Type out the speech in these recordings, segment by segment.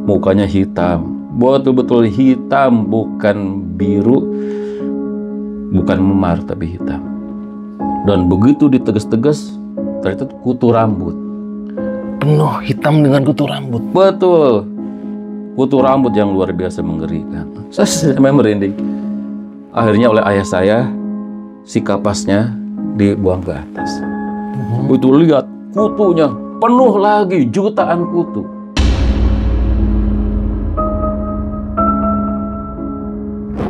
Mukanya hitam, betul-betul hitam, bukan biru, bukan memar, tapi hitam. Dan begitu ditegas-tegas, ternyata kutu rambut. Penuh hitam dengan kutu rambut. Betul, kutu rambut yang luar biasa mengerikan. Saya sampai merinding. Akhirnya oleh ayah saya, si kapasnya dibuang ke atas. Itu lihat kutunya penuh lagi, jutaan kutu.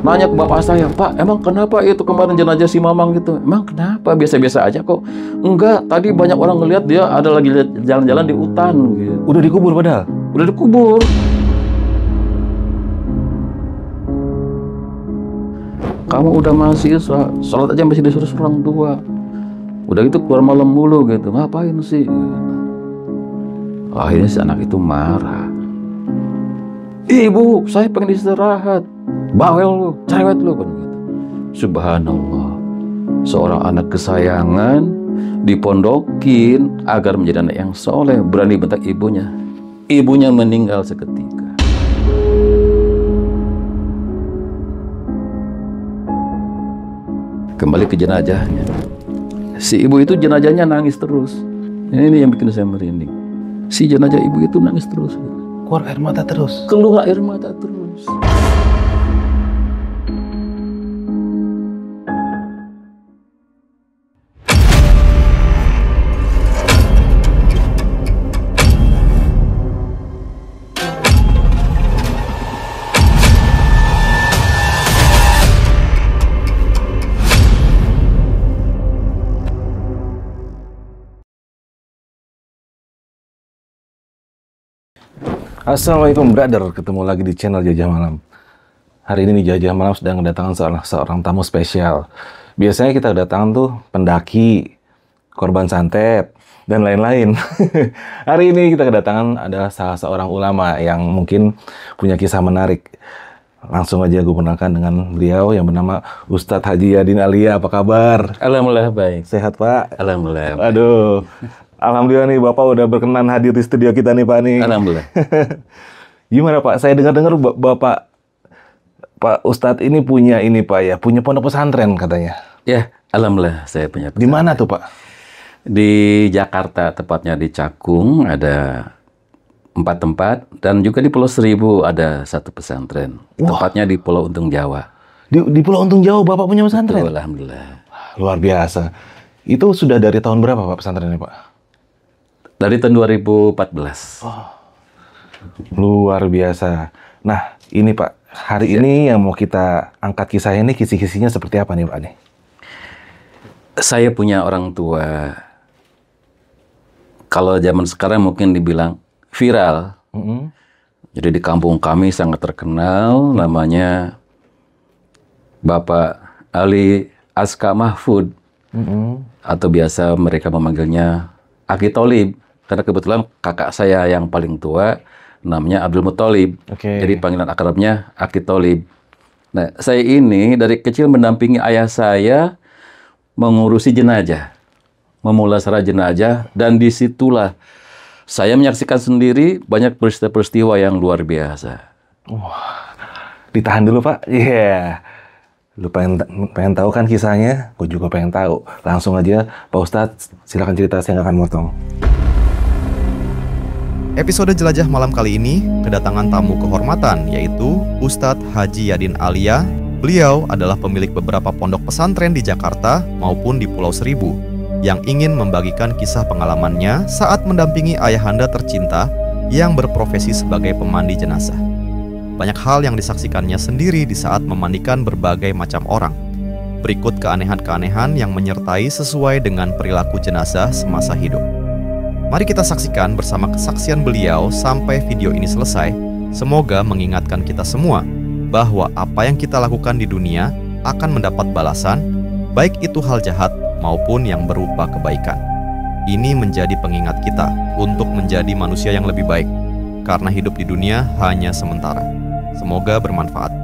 Nanya ke bapak saya, Pak, emang kenapa itu kemarin jenazah si Mamang gitu? Emang kenapa? Biasa-biasa aja kok. Enggak, tadi banyak orang ngeliat dia ada lagi jalan-jalan di hutan. Gitu. Udah dikubur padahal? Udah dikubur. Kamu udah mahasiswa, sholat aja masih disuruh orang tua. Udah gitu keluar malam mulu gitu, ngapain sih? Akhirnya si anak itu marah. Ibu, saya pengen istirahat. Bawel lu, cerewet lu kan gitu. Subhanallah, seorang anak kesayangan dipondokin agar menjadi anak yang soleh, berani bentak ibunya. Ibunya meninggal seketika. Kembali ke jenazahnya. Si ibu itu jenazahnya nangis terus. Ini yang bikin saya merinding. Si jenazah ibu itu nangis terus. Keluar air mata terus? Keluar air mata terus. Assalamualaikum brother, ketemu lagi di channel Jajah Malam. Hari ini Jajah Malam sedang kedatangan seorang tamu spesial. Biasanya kita kedatangan tuh pendaki, korban santet, dan lain-lain. Hari ini kita kedatangan ada salah seorang ulama yang mungkin punya kisah menarik. Langsung aja gue perkenalkan dengan beliau yang bernama Ustadz Haji Yadin Alia. Apa kabar? Alhamdulillah baik. Sehat Pak? Alhamdulillah. Aduh. Alhamdulillah nih Bapak udah berkenan hadir di studio kita nih Pak nih. Alhamdulillah. Gimana Pak? Saya dengar-dengar Bapak Pak Ustadz ini punya Pak ya, punya pondok pesantren katanya. Ya, alhamdulillah saya punya pesantren. Di mana tuh Pak? Di Jakarta, tepatnya di Cakung ada 4 tempat, dan juga di Pulau Seribu ada 1 pesantren. Wah. Tepatnya di Pulau Untung Jawa. Di Pulau Untung Jawa Bapak punya pesantren? Betul, alhamdulillah. Luar biasa. Itu sudah dari tahun berapa Pak pesantrennya Pak? Dari tahun 2014. Oh, luar biasa. Nah, ini Pak, hari ini yang mau kita angkat kisah ini, kisi-kisinya seperti apa nih Pak nih? Saya punya orang tua, kalau zaman sekarang mungkin dibilang viral. Jadi di kampung kami sangat terkenal, namanya Bapak Ali Aska Mahfud. Atau biasa mereka memanggilnya Aki Tholib. Karena kebetulan kakak saya yang paling tua namanya Abdul Muthalib. Jadi panggilan akrabnya Aki Tholib. Nah, saya ini dari kecil mendampingi ayah saya mengurusi jenazah, memulasarah jenazah, dan disitulah saya menyaksikan sendiri banyak peristiwa-peristiwa yang luar biasa. Wah, ditahan dulu Pak. Iya. Lu pengen tahu kan kisahnya? Gue juga pengen tahu. Langsung aja Pak Ustadz, silakan cerita, saya nggak akan motong. Episode Jelajah Malam kali ini kedatangan tamu kehormatan, yaitu Ustadz Haji Yadin Alia. Beliau adalah pemilik beberapa pondok pesantren di Jakarta maupun di Pulau Seribu yang ingin membagikan kisah pengalamannya saat mendampingi ayahanda tercinta yang berprofesi sebagai pemandi jenazah. Banyak hal yang disaksikannya sendiri di saat memandikan berbagai macam orang. Berikut keanehan-keanehan yang menyertai sesuai dengan perilaku jenazah semasa hidup. Mari kita saksikan bersama kesaksian beliau sampai video ini selesai. Semoga mengingatkan kita semua bahwa apa yang kita lakukan di dunia akan mendapat balasan, baik itu hal jahat maupun yang berupa kebaikan. Ini menjadi pengingat kita untuk menjadi manusia yang lebih baik, karena hidup di dunia hanya sementara. Semoga bermanfaat.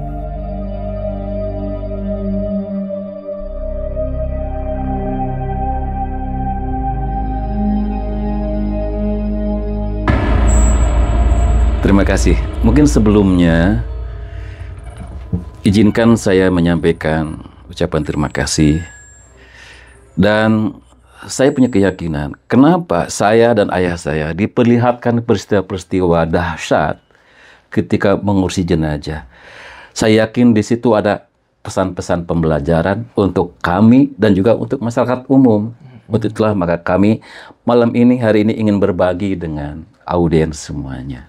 Terima kasih. Mungkin sebelumnya izinkan saya menyampaikan ucapan terima kasih. Dan saya punya keyakinan, kenapa saya dan ayah saya diperlihatkan peristiwa-peristiwa dahsyat ketika mengurusi jenazah. Saya yakin di situ ada pesan-pesan pembelajaran untuk kami dan juga untuk masyarakat umum. Untuk itulah maka kami malam ini, hari ini ingin berbagi dengan audiens semuanya.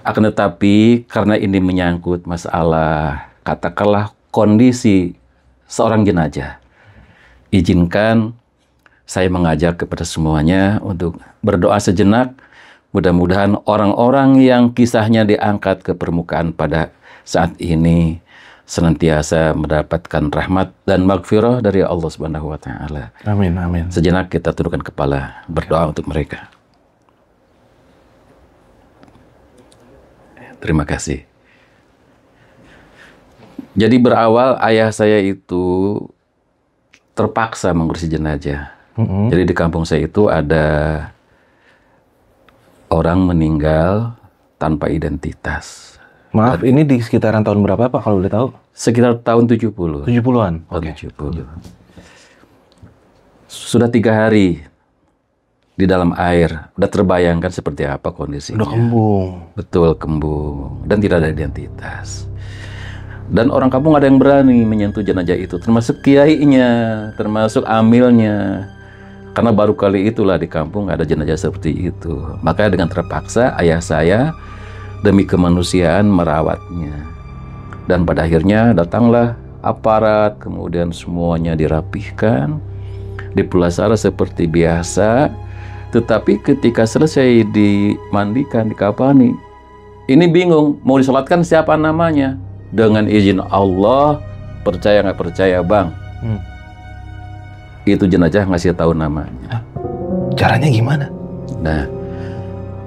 Akan tetapi karena ini menyangkut masalah katakanlah kondisi seorang jenazah, izinkan saya mengajak kepada semuanya untuk berdoa sejenak. Mudah-mudahan orang-orang yang kisahnya diangkat ke permukaan pada saat ini senantiasa mendapatkan rahmat dan maghfirah dari Allah Subhanahu wa taala. Amin, amin. Sejenak kita tundukkan kepala, berdoa untuk mereka. Terima kasih. Jadi berawal ayah saya itu terpaksa mengurusi jenazah. Jadi di kampung saya itu ada orang meninggal tanpa identitas. Maaf, ini di sekitaran tahun berapa Pak kalau boleh tahu? Sekitar tahun 70. 70-an? Oke. 70. Sudah 3 hari di dalam air. Udah terbayangkan seperti apa kondisinya. Udah kembung. Betul, kembung. Dan tidak ada identitas. Dan orang kampung ada yang berani menyentuh jenazah itu. Termasuk kiainya, termasuk amilnya. Karena baru kali itulah di kampung ada jenazah seperti itu. Maka dengan terpaksa ayah saya demi kemanusiaan merawatnya. Dan pada akhirnya datanglah aparat, kemudian semuanya dirapihkan, dipulasara seperti biasa. Tetapi ketika selesai dimandikan, dikafani, ini bingung, mau disolatkan siapa namanya? Dengan izin Allah, percaya nggak percaya bang? Itu jenazah ngasih tahu namanya. Caranya gimana? Nah,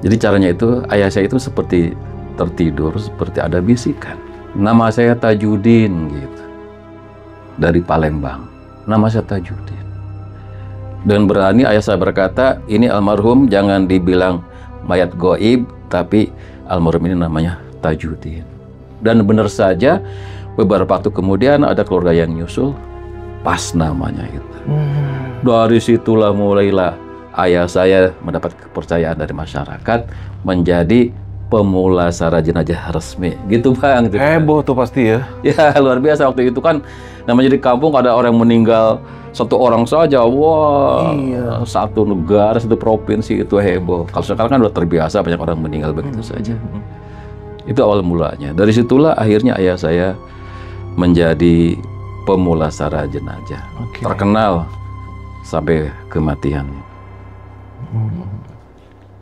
jadi caranya itu, ayah saya itu seperti tertidur, seperti ada bisikan. Nama saya Tajudin, gitu. Dari Palembang. Nama saya Tajudin. Dan berani ayah saya berkata, ini almarhum jangan dibilang mayat goib, tapi almarhum ini namanya Tajudin. Dan benar saja, beberapa waktu kemudian ada keluarga yang nyusul, pas namanya itu. Dari situlah mulailah ayah saya mendapat kepercayaan dari masyarakat menjadi pemulasara jenazah resmi. Gitu bang. Heboh tuh pasti ya. Ya luar biasa waktu itu kan, namanya di kampung ada orang meninggal satu orang saja, wah, iya. Satu negara, satu provinsi itu heboh. Kalau sekarang kan udah terbiasa banyak orang meninggal begitu saja. Itu awal mulanya. Dari situlah akhirnya ayah saya menjadi pemulasara jenazah. Terkenal sampai kematian.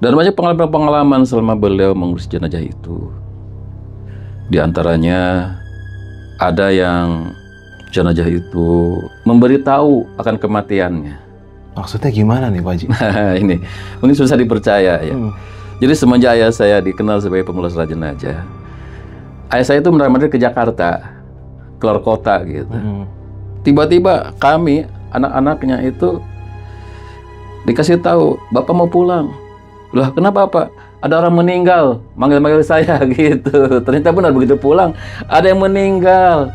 Dan banyak pengalaman-pengalaman selama beliau mengurus jenazah itu. Di antaranya ada yang jenazah itu memberitahu akan kematiannya. Maksudnya gimana nih Pak Haji? Nah ini mungkin susah dipercaya ya. Jadi semenjak ayah saya dikenal sebagai pemulasara jenazah, ayah saya itu benar-benar ke Jakarta, keluar kota gitu. Tiba-tiba kami anak-anaknya itu dikasih tahu, Bapak mau pulang. Loh kenapa Pak? Ada orang meninggal, manggil-manggil saya gitu. Ternyata benar begitu pulang, ada yang meninggal.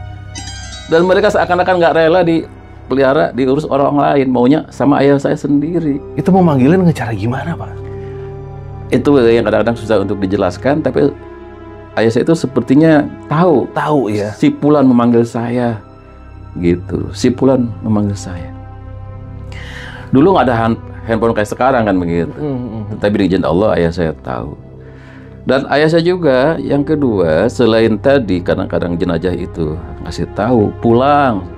Dan mereka seakan-akan nggak rela dipelihara, diurus orang lain, maunya sama ayah saya sendiri. Itu mau manggilin ngecara gimana Pak? Itu yang kadang-kadang susah untuk dijelaskan, tapi ayah saya itu sepertinya tahu ya. Si Fulan memanggil saya, gitu. Si Fulan memanggil saya. Dulu nggak ada handphone kayak sekarang kan begitu. Tapi dengan izin Allah ayah saya tahu. Dan ayah saya juga yang kedua, selain tadi kadang-kadang jenazah itu ngasih tahu, pulang,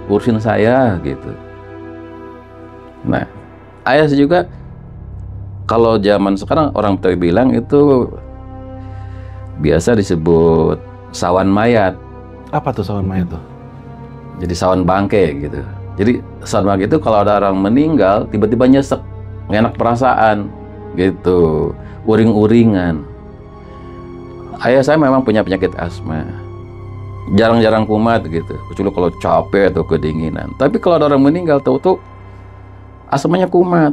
urusin saya gitu. Nah, ayah saya juga kalau zaman sekarang orang tua bilang itu biasa disebut sawan mayat. Apa tuh sawan mayat tuh? Jadi sawan bangke gitu. Jadi sawan bangke itu kalau ada orang meninggal tiba-tiba nyesek, nggak enak perasaan gitu, uring-uringan. Ayah saya memang punya penyakit asma, jarang-jarang kumat gitu, kecuali kalau capek atau kedinginan. Tapi kalau ada orang meninggal, tahu-tahu asmanya kumat.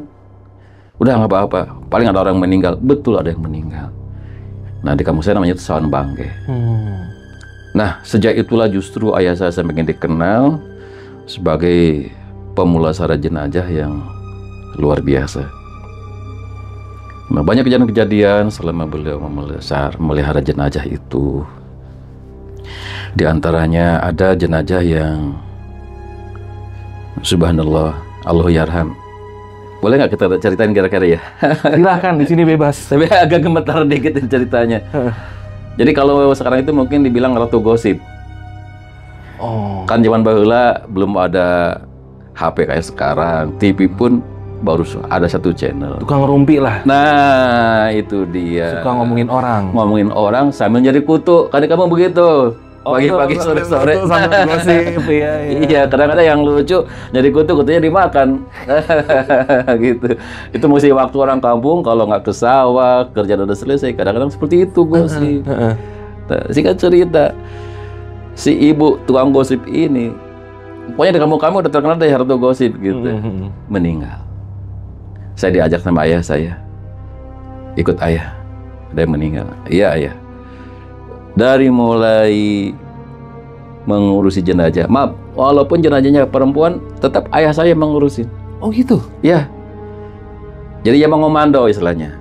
Udah nggak apa-apa, paling ada orang meninggal, betul ada yang meninggal. Nah, di kampung saya namanya itu sawan bangke. Nah, sejak itulah justru ayah saya semakin dikenal sebagai pemulasara jenazah yang luar biasa. Nah, banyak kejadian-kejadian selama beliau memelihara jenazah itu. Di antaranya ada jenazah yang subhanallah, Allah yarham. Boleh nggak kita ceritain kira-kira ya? Silahkan, di sini bebas. Tapi agak gemetar dikit ceritanya. Jadi kalau sekarang itu mungkin dibilang ratu gosip. Oh. Kan zaman baheula belum ada HP kayak sekarang, TV pun baru ada satu channel. Tukang rumpi lah. Nah, itu dia. Suka ngomongin orang. Ngomongin orang sambil nyari kutu. Kan kamu begitu. Pagi-pagi, sore-sore. Sambil gosip, iya. Iya, kadang-kadang yang lucu nyari kutunya dimakan. Gitu. Itu mesti waktu orang kampung kalau nggak ke sawah, kerjaan udah selesai. Kadang-kadang seperti itu gosip. Nah, singkat cerita, si ibu tukang gosip ini, pokoknya di kampung kami udah terkenal dari harta gosip gitu. Meninggal. Saya diajak sama ayah saya, ikut ayah. Dia meninggal. Iya ayah. Dari mulai mengurusi jenazah, maaf, walaupun jenazahnya perempuan, tetap ayah saya mengurusin. Oh gitu? Ya. Jadi yang mengomando istilahnya.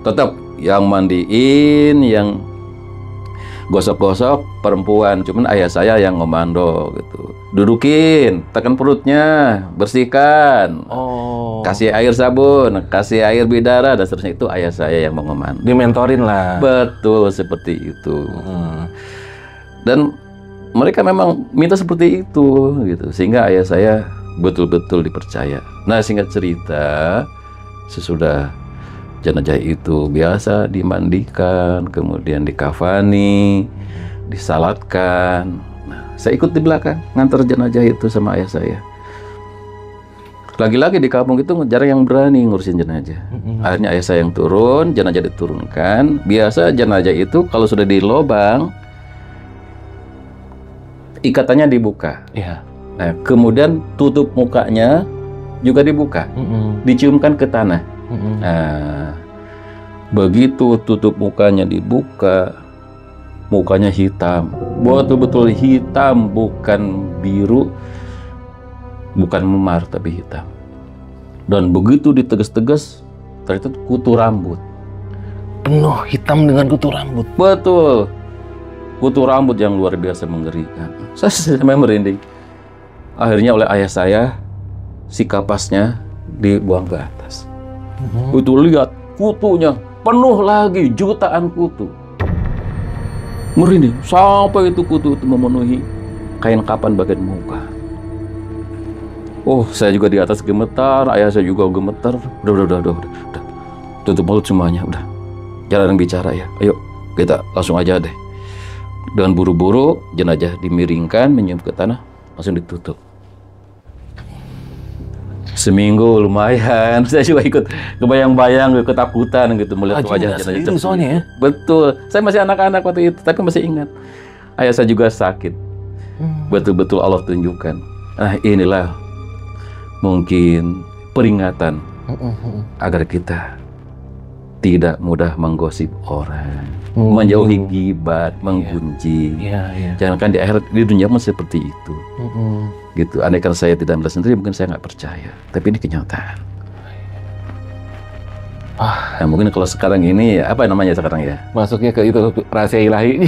Tetap yang mandiin, yang gosok-gosok perempuan, cuman ayah saya yang ngomando gitu. Dudukin, tekan perutnya, bersihkan. Oh. Kasih air sabun, kasih air bidara, dan seterusnya. Itu ayah saya yang mengomando. Dimentorin lah. Betul, seperti itu. Dan mereka memang minta seperti itu gitu, sehingga ayah saya betul-betul dipercaya. Nah, singkat cerita, sesudah jenazah itu biasa dimandikan, kemudian dikafani, disalatkan. Nah, saya ikut di belakang ngantar jenazah itu sama ayah saya. Lagi-lagi di kampung itu jarang yang berani ngurusin jenazah. Akhirnya ayah saya yang turun, jenazah diturunkan. Biasa jenazah itu kalau sudah di lubang, ikatannya dibuka. Iya. Nah, kemudian tutup mukanya juga dibuka, diciumkan ke tanah. Nah, begitu tutup mukanya dibuka, mukanya hitam, betul-betul hitam, bukan biru, bukan memar, tapi hitam. Dan begitu ditegas-tegas, ternyata kutu rambut. Penuh hitam dengan kutu rambut. Betul, kutu rambut yang luar biasa mengerikan. Saya sampai merinding. Akhirnya oleh ayah saya, si kapasnya dibuang ke atas. Itu lihat kutunya penuh lagi, jutaan kutu. Merinding sampai itu kutu itu memenuhi kain kapan bagian muka. Oh, saya juga di atas gemetar, ayah saya juga gemetar. Udah. Tutup mulut semuanya, udah. Jangan bicara ya. Ayo, kita langsung aja deh. Dengan buru-buru jenazah dimiringkan, menyium ke tanah, langsung ditutup. Seminggu lumayan, saya juga ikut kebayang-bayang, ketakutan gitu melihat wajah jenazah. Itu soalnya ya? Betul, saya masih anak-anak waktu itu, tapi masih ingat. Ayah saya juga sakit, betul-betul Allah tunjukkan. Nah, inilah mungkin peringatan agar kita tidak mudah menggosip orang, menjauhi ghibat, menggunjing. Jangankan di akhirat, di dunia pun seperti itu. Gitu. Andaikan saya tidak melihat sendiri, mungkin saya nggak percaya. Tapi ini kenyataan. Nah, mungkin kalau sekarang ini, apa namanya sekarang ya? Masuknya ke itu rahasia ilahi.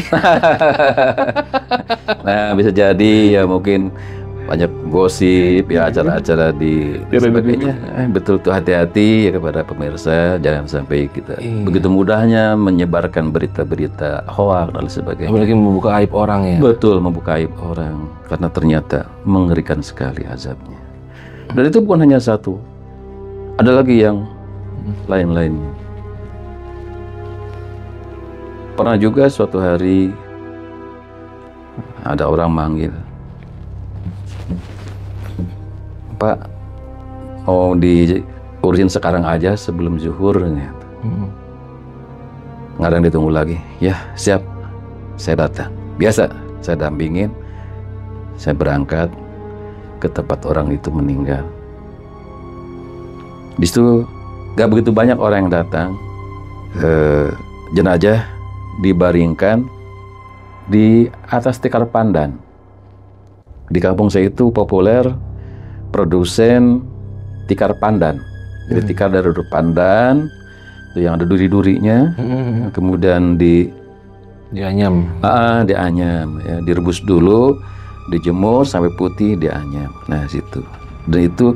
Nah, bisa jadi ya mungkin banyak gosip ya, acara-acara di sebagainya. Betul tuh, hati-hati ya kepada pemirsa, jangan sampai kita begitu mudahnya menyebarkan berita-berita hoax dan sebagainya. Apalagi membuka aib orang ya. Betul, membuka aib orang, karena ternyata mengerikan sekali azabnya. Dan itu bukan hanya satu, ada lagi yang lain-lainnya. Pernah juga suatu hari ada orang manggil, Pak, mau diurusin sekarang aja sebelum zuhur. Nggak ada yang ditunggu lagi. Ya, siap. Saya datang. Biasa, saya dampingin. Saya berangkat ke tempat orang itu meninggal. Di situ nggak begitu banyak orang yang datang. Jenazah dibaringkan di atas tikar pandan. Di kampung saya itu populer produsen tikar pandan. Jadi tikar dari pandan itu yang ada duri-durinya, kemudian dianyam. Dianyam, ya, direbus dulu, dijemur sampai putih, dianyam. Nah, situ. Dan itu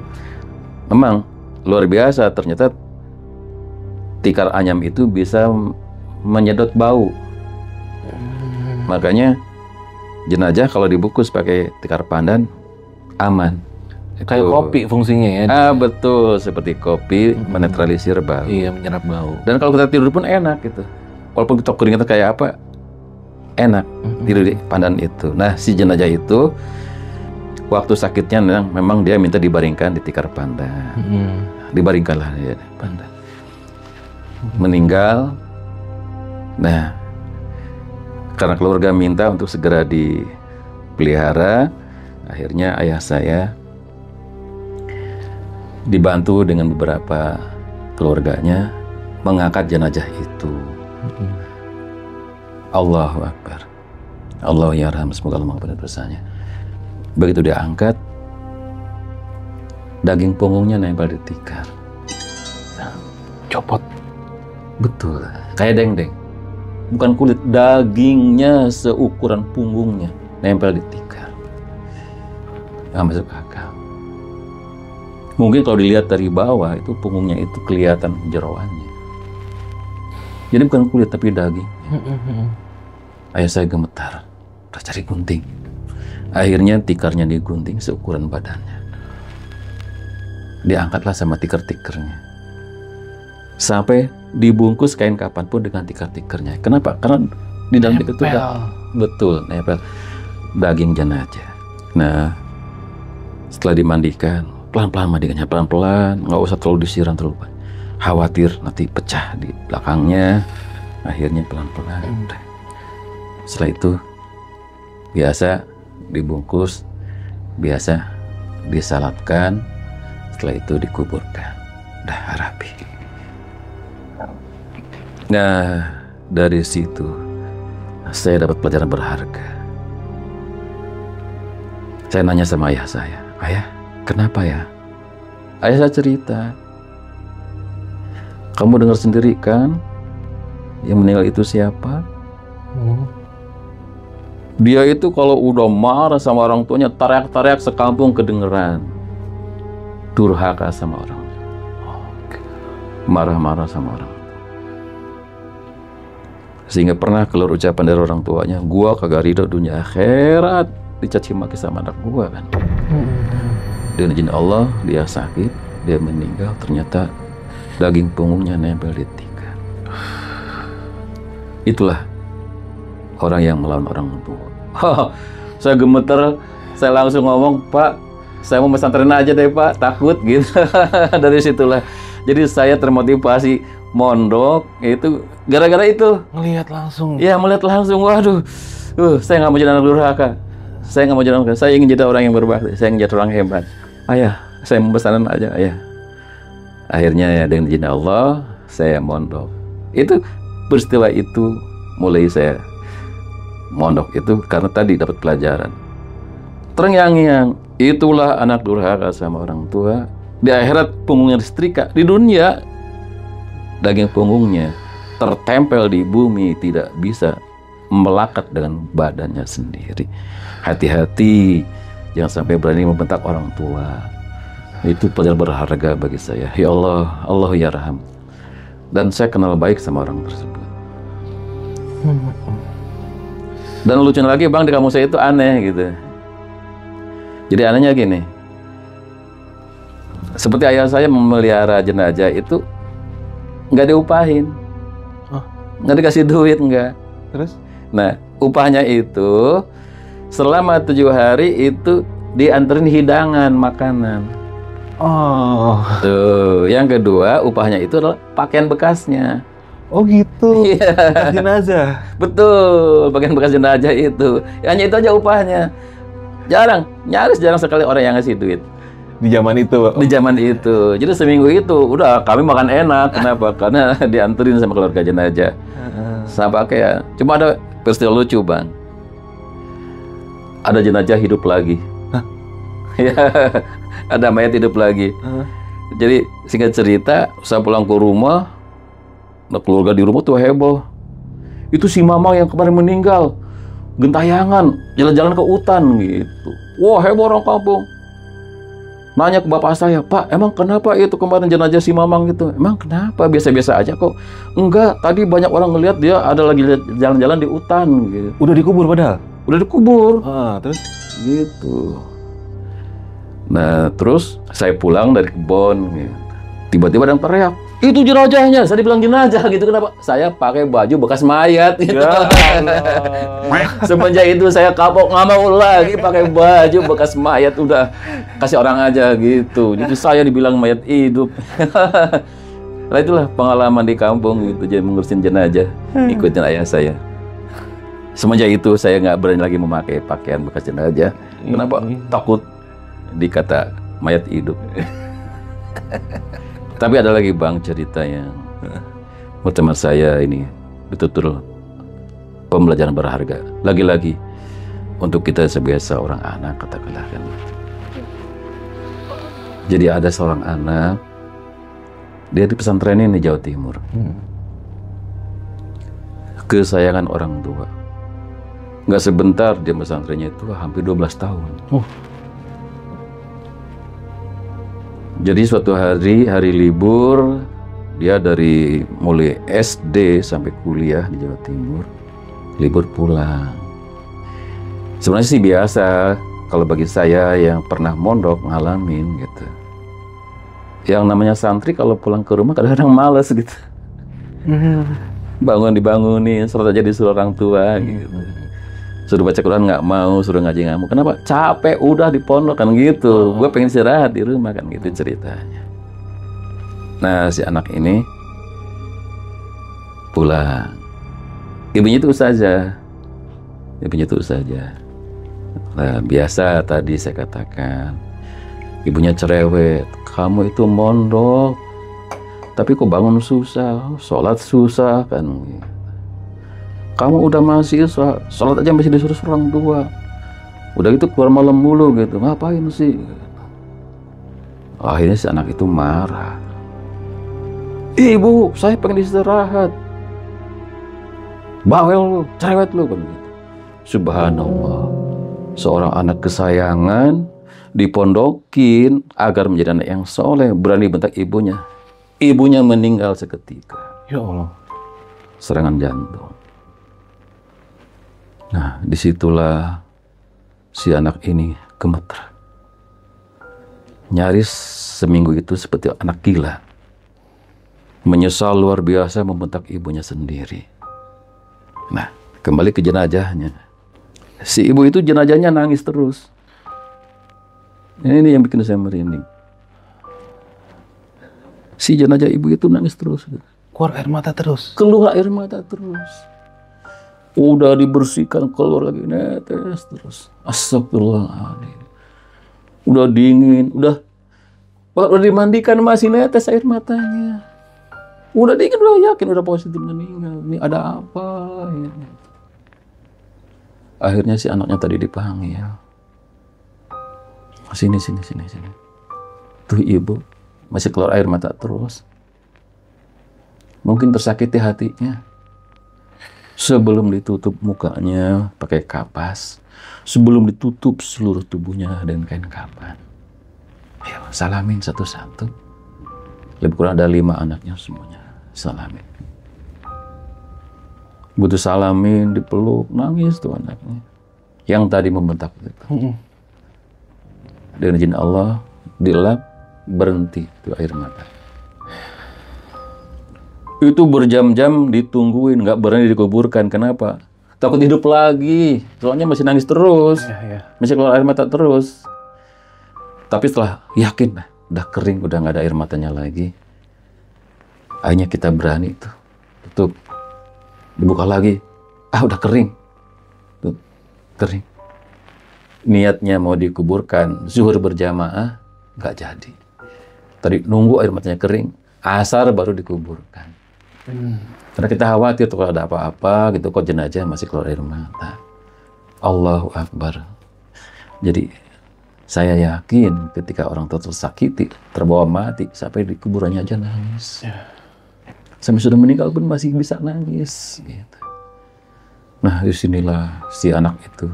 memang luar biasa, ternyata tikar anyam itu bisa menyedot bau. Makanya jenazah kalau dibungkus pakai tikar pandan aman. Kayak kopi fungsinya ya. Betul, seperti kopi menetralisir bau. Iya, menyerap bau. Dan kalau kita tidur pun enak gitu. Walaupun kita keringetan kayak apa, enak tidur di pandan itu. Nah, si jenazah itu waktu sakitnya memang dia minta dibaringkan di tikar pandan. Dibaringkanlah dia di pandan. Meninggal. Nah, karena keluarga minta untuk segera dipelihara, akhirnya ayah saya dibantu dengan beberapa keluarganya mengangkat jenazah itu. Allahu Akbar. Allah yarham, semoga Allah mengampuni dosanya. Begitu dia angkat, daging punggungnya nempel di tikar. Copot. Betul, kayak dendeng. Bukan kulit, dagingnya seukuran punggungnya nempel di tikar. Nggak masuk akal. Mungkin kalau dilihat dari bawah itu punggungnya itu kelihatan jeroannya. Jadi bukan kulit tapi daging. Ayah saya gemetar, udah cari gunting. Akhirnya tikarnya digunting seukuran badannya. Diangkatlah sama tikar-tikarnya. Sampai dibungkus kain kapan pun dengan tikar-tikarnya. Kenapa? Karena di dalam itu betul nempel daging jenazah. Nah, setelah dimandikan, pelan-pelan mandikannya, pelan-pelan, nggak usah terlalu disiram terlalu banyak. Khawatir nanti pecah di belakangnya. Akhirnya pelan-pelan. Setelah itu biasa dibungkus, biasa disalatkan, setelah itu dikuburkan. Dah rapi. Nah, dari situ saya dapat pelajaran berharga. Saya nanya sama ayah saya, "Ayah, kenapa ya?" Ayah saya cerita, "Kamu dengar sendiri kan, yang meninggal itu siapa? Dia itu kalau udah marah sama orang tuanya, teriak-teriak sekampung kedengeran. Durhaka sama orang. Marah-marah sama orang. Sehingga pernah keluar ucapan dari orang tuanya, gua kagak ridho dunia akhirat dicaci maki sama anak gua kan." Dengan izin Allah, dia sakit, dia meninggal, ternyata daging punggungnya nempel di tikar. Itulah orang yang melawan orang tua. Saya gemeter, saya langsung ngomong, "Pak, saya mau pesantren aja deh Pak, takut," gitu. Dari situlah. Jadi saya termotivasi mondok itu gara-gara itu. Ngelihat langsung. Iya, melihat langsung. Waduh, saya nggak mau jadi anak durhaka. Saya nggak mau jadi anak durhaka. Saya ingin jadi orang yang berbakti. Saya ingin jadi orang hebat. Ayah, saya mau pesantren aja, ayah. Akhirnya ya dengan izin Allah, saya mondok. Itu peristiwa itu mulai saya mondok itu karena tadi dapat pelajaran. Terngiang-ngiang, itulah anak durhaka sama orang tua. Di akhirat punggungnya disetrika, di dunia daging punggungnya tertempel di bumi, tidak bisa melekat dengan badannya sendiri. Hati-hati, jangan sampai berani membentak orang tua. Itu pelajaran berharga bagi saya. Ya Allah, Allah yarham. Dan saya kenal baik sama orang tersebut. Dan lucunya lagi Bang, di kampung saya itu aneh gitu. Jadi anehnya gini, seperti ayah saya memelihara jenazah itu nggak diupahin, nggak dikasih duit, nggak. Terus? Nah, upahnya itu selama 7 hari itu dianterin hidangan makanan. Oh. Tuh, yang kedua upahnya itu adalah pakaian bekasnya. Oh gitu. Iya. Bekas jenazah. Betul, pakaian bekas jenazah itu. Hanya itu aja upahnya. Nyaris jarang sekali orang yang ngasih duit. Di zaman itu. Di zaman itu. Jadi seminggu itu udah kami makan enak. Kenapa? Karena dianterin sama keluarga jenazah. Sampai kayak cuma ada peristiwa lucu, Bang. Ada jenazah hidup lagi. Ya, ada mayat hidup lagi. Jadi singkat cerita, saya pulang ke rumah, nah keluarga di rumah tuh heboh. Itu si Mamang yang kemarin meninggal, gentayangan, jalan-jalan ke hutan gitu. Wah, heboh orang kampung. Nanya ke bapak saya, Pak, emang kenapa itu kemarin jenazah si Mamang gitu? Emang kenapa? Biasa-biasa aja kok. Enggak, tadi banyak orang ngelihat dia ada lagi jalan-jalan di hutan gitu. Udah dikubur padahal? Udah dikubur. Terus? Gitu. Nah, terus saya pulang dari kebun gitu. Tiba-tiba ada yang teriak, itu jenazahnya. Saya dibilang jenazah gitu. Kenapa? Saya pakai baju bekas mayat gitu. Ya Semenjak itu saya kapok, nggak mau lagi pakai baju bekas mayat, udah kasih orang aja gitu. Jadi saya dibilang mayat hidup. Nah itulah pengalaman di kampung gitu, jadi mengurusin jenazah, ikutin ayah saya. Semenjak itu saya nggak berani lagi memakai pakaian bekas jenazah. Kenapa? Takut dikata mayat hidup. Tapi ada lagi Bang cerita yang menurut teman saya ini betul-betul pembelajaran berharga. Lagi-lagi untuk kita sebagai seorang anak, katakanlah kan. Jadi ada seorang anak, dia di pesantren ini di Jawa Timur. Kesayangan orang tua. Nggak sebentar dia pesantrennya itu hampir 12 tahun. Jadi suatu hari libur, dia dari mulai SD sampai kuliah di Jawa Timur, libur pulang. Sebenarnya sih biasa, kalau bagi saya yang pernah mondok ngalamin gitu. Yang namanya santri kalau pulang ke rumah kadang-kadang males gitu. Dibangunin, serta jadi suruh orang tua gitu. Suruh baca Quran nggak mau, suruh ngaji nggak mau. Kenapa? Capek udah di pondok kan gitu. Gue pengen istirahat di rumah kan gitu ceritanya. Nah si anak ini pulang. Ibunya itu ustazah. Nah biasa tadi saya katakan, ibunya cerewet. Kamu itu mondok, tapi kok bangun susah, sholat susah kan. Kamu udah masih sholat aja masih disuruh orang tua. Udah gitu keluar malam mulu gitu. Ngapain sih? Akhirnya si anak itu marah. Ibu, saya pengen istirahat. Bawel lu, cerewet lu kan gitu. Subhanallah. Seorang anak kesayangan dipondokin agar menjadi anak yang soleh, berani bentak ibunya. Ibunya meninggal seketika. Ya Allah. Serangan jantung. Nah, disitulah si anak ini gemeter. Nyaris seminggu itu seperti anak gila. Menyesal luar biasa membentak ibunya sendiri. Nah, kembali ke jenazahnya. Si ibu itu jenazahnya nangis terus. Ini yang bikin saya merinding. Si jenazah ibu itu nangis terus. Keluar air mata terus? Keluar air mata terus. Udah dibersihkan, keluar lagi, netes terus. Astagfirullahaladzim. Udah dingin, udah dimandikan masih netes air matanya. Udah dingin, udah yakin, udah positif meninggal. Ini ada apa? Ya. Akhirnya si anaknya tadi dipanggil. Sini. Tuh ibu, masih keluar air mata terus. Mungkin tersakiti hatinya. Sebelum ditutup mukanya pakai kapas, sebelum ditutup seluruh tubuhnya dengan kain kapan. Ayo, salamin satu-satu. Lebih kurang ada 5 anaknya semuanya. Salamin. Butuh salamin, dipeluk, nangis tuh anaknya. Yang tadi membentak itu. Dengan izin Allah, dilap, berhenti tuh air mata. Itu berjam-jam ditungguin, nggak berani dikuburkan. Kenapa? Takut hidup lagi. Soalnya masih nangis terus. Masih keluar air mata terus. Tapi setelah yakin, udah kering, udah nggak ada air matanya lagi. Akhirnya kita berani tuh. Tutup. Dibuka lagi. Udah kering. Tuh, kering. Niatnya mau dikuburkan, zuhur berjamaah. nggak jadi. Tadi nunggu air matanya kering, asar baru dikuburkan. Karena kita khawatir tuh kalau ada apa-apa gitu, kok jenazah masih keluar air mata. Allahu Akbar. Jadi saya yakin ketika orang tersakiti, terbawa mati, sampai di kuburannya aja nangis. Sampai sudah meninggal pun masih bisa nangis. Gitu. Nah, disinilah si anak itu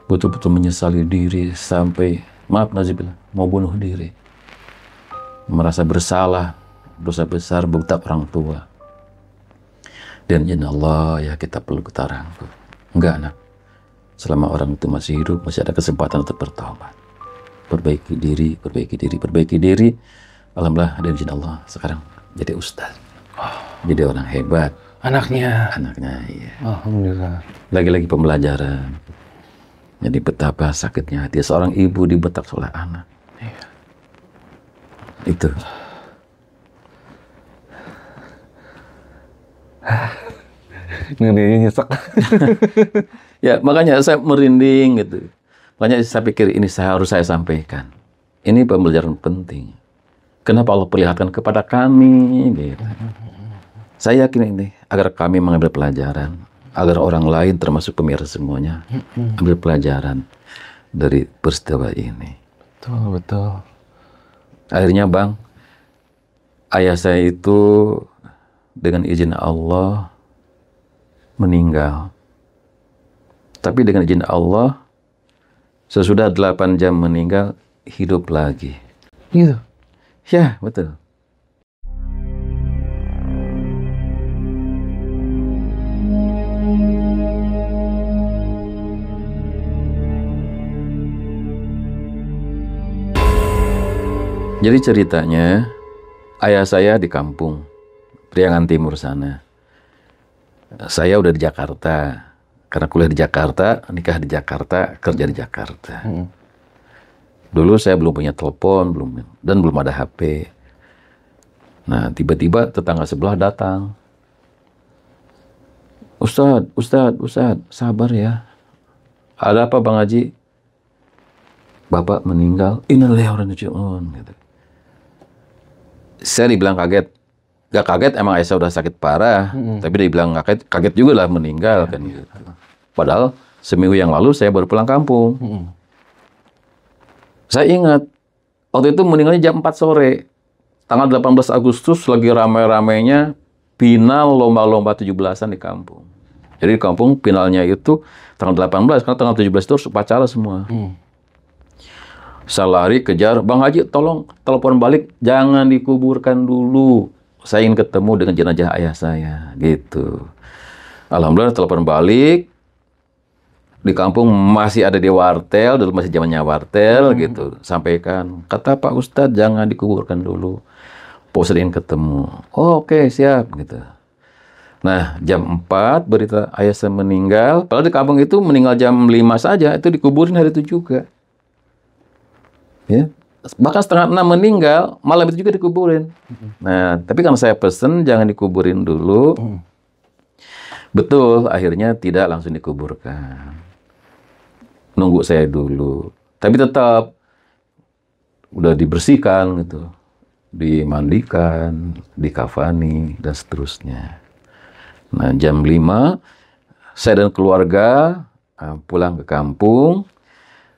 betul-betul menyesali diri sampai, maaf nazibillah, mau bunuh diri. Merasa bersalah, dosa besar berhutang orang tua. Dan insya Allah ya kita perlu kita rangkul. Enggak, nak. Selama orang itu masih hidup, masih ada kesempatan untuk bertaubat. Perbaiki diri, perbaiki diri, perbaiki diri. Alhamdulillah, dan insya Allah sekarang jadi ustaz. Jadi orang hebat. Anaknya, iya. alhamdulillah. Lagi-lagi pembelajaran. Jadi betapa sakitnya hati seorang ibu dibetak oleh anak. Iya. Itu. Ngerinya nyesek. Ya, makanya saya merinding gitu. Makanya saya pikir ini harus saya sampaikan. Ini pembelajaran penting. Kenapa Allah perlihatkan kepada kami gitu. Saya yakin ini agar kami mengambil pelajaran, agar orang lain termasuk pemirsa semuanya ambil pelajaran dari peristiwa ini. Betul, betul. Akhirnya Bang, ayah saya itu dengan izin Allah meninggal. Tapi dengan izin Allah, sesudah 8 jam meninggal, hidup lagi. Gitu? Ya, betul. Jadi ceritanya, ayah saya di kampung, Priangan Timur sana. Saya udah di Jakarta. Karena kuliah di Jakarta, nikah di Jakarta, kerja di Jakarta. Dulu saya belum punya telepon, dan belum ada HP. Nah, tiba-tiba tetangga sebelah datang. Ustadz, sabar ya. Ada apa Bang Haji? Bapak meninggal. Innalillahi wa inna ilaihi raji'un. Gitu. Saya dibilang kaget. Gak kaget, emang Aisyah udah sakit parah. Tapi dia bilang kaget juga lah meninggal kan gitu. Padahal seminggu yang lalu saya baru pulang kampung. Saya ingat, waktu itu meninggalnya jam 4 sore. Tanggal 18 Agustus lagi ramai-ramainya final lomba-lomba 17-an di kampung. Jadi di kampung finalnya itu tanggal 18, karena tanggal 17 itu harus upacara semua. Saya lari kejar, Bang Haji tolong telepon balik, jangan dikuburkan dulu. Saya ingin ketemu dengan jenazah ayah saya, gitu. Alhamdulillah telepon balik, di kampung masih ada di wartel, dulu masih zamannya wartel, gitu. Sampaikan, kata Pak Ustadz jangan dikuburkan dulu. Pak Ustadz ingin ketemu. Oh, oke, siap, gitu. Nah, jam 4 berita ayah saya meninggal, padahal di kampung itu meninggal jam 5 saja, itu dikuburin hari itu juga. Ya. Bahkan setengah 6 meninggal, malam itu juga dikuburin. Nah, tapi kan saya pesen jangan dikuburin dulu. Betul, akhirnya tidak langsung dikuburkan. Nunggu saya dulu. Tapi tetap udah dibersihkan gitu. Dimandikan, dikafani, dan seterusnya. Nah, jam 5, saya dan keluarga pulang ke kampung.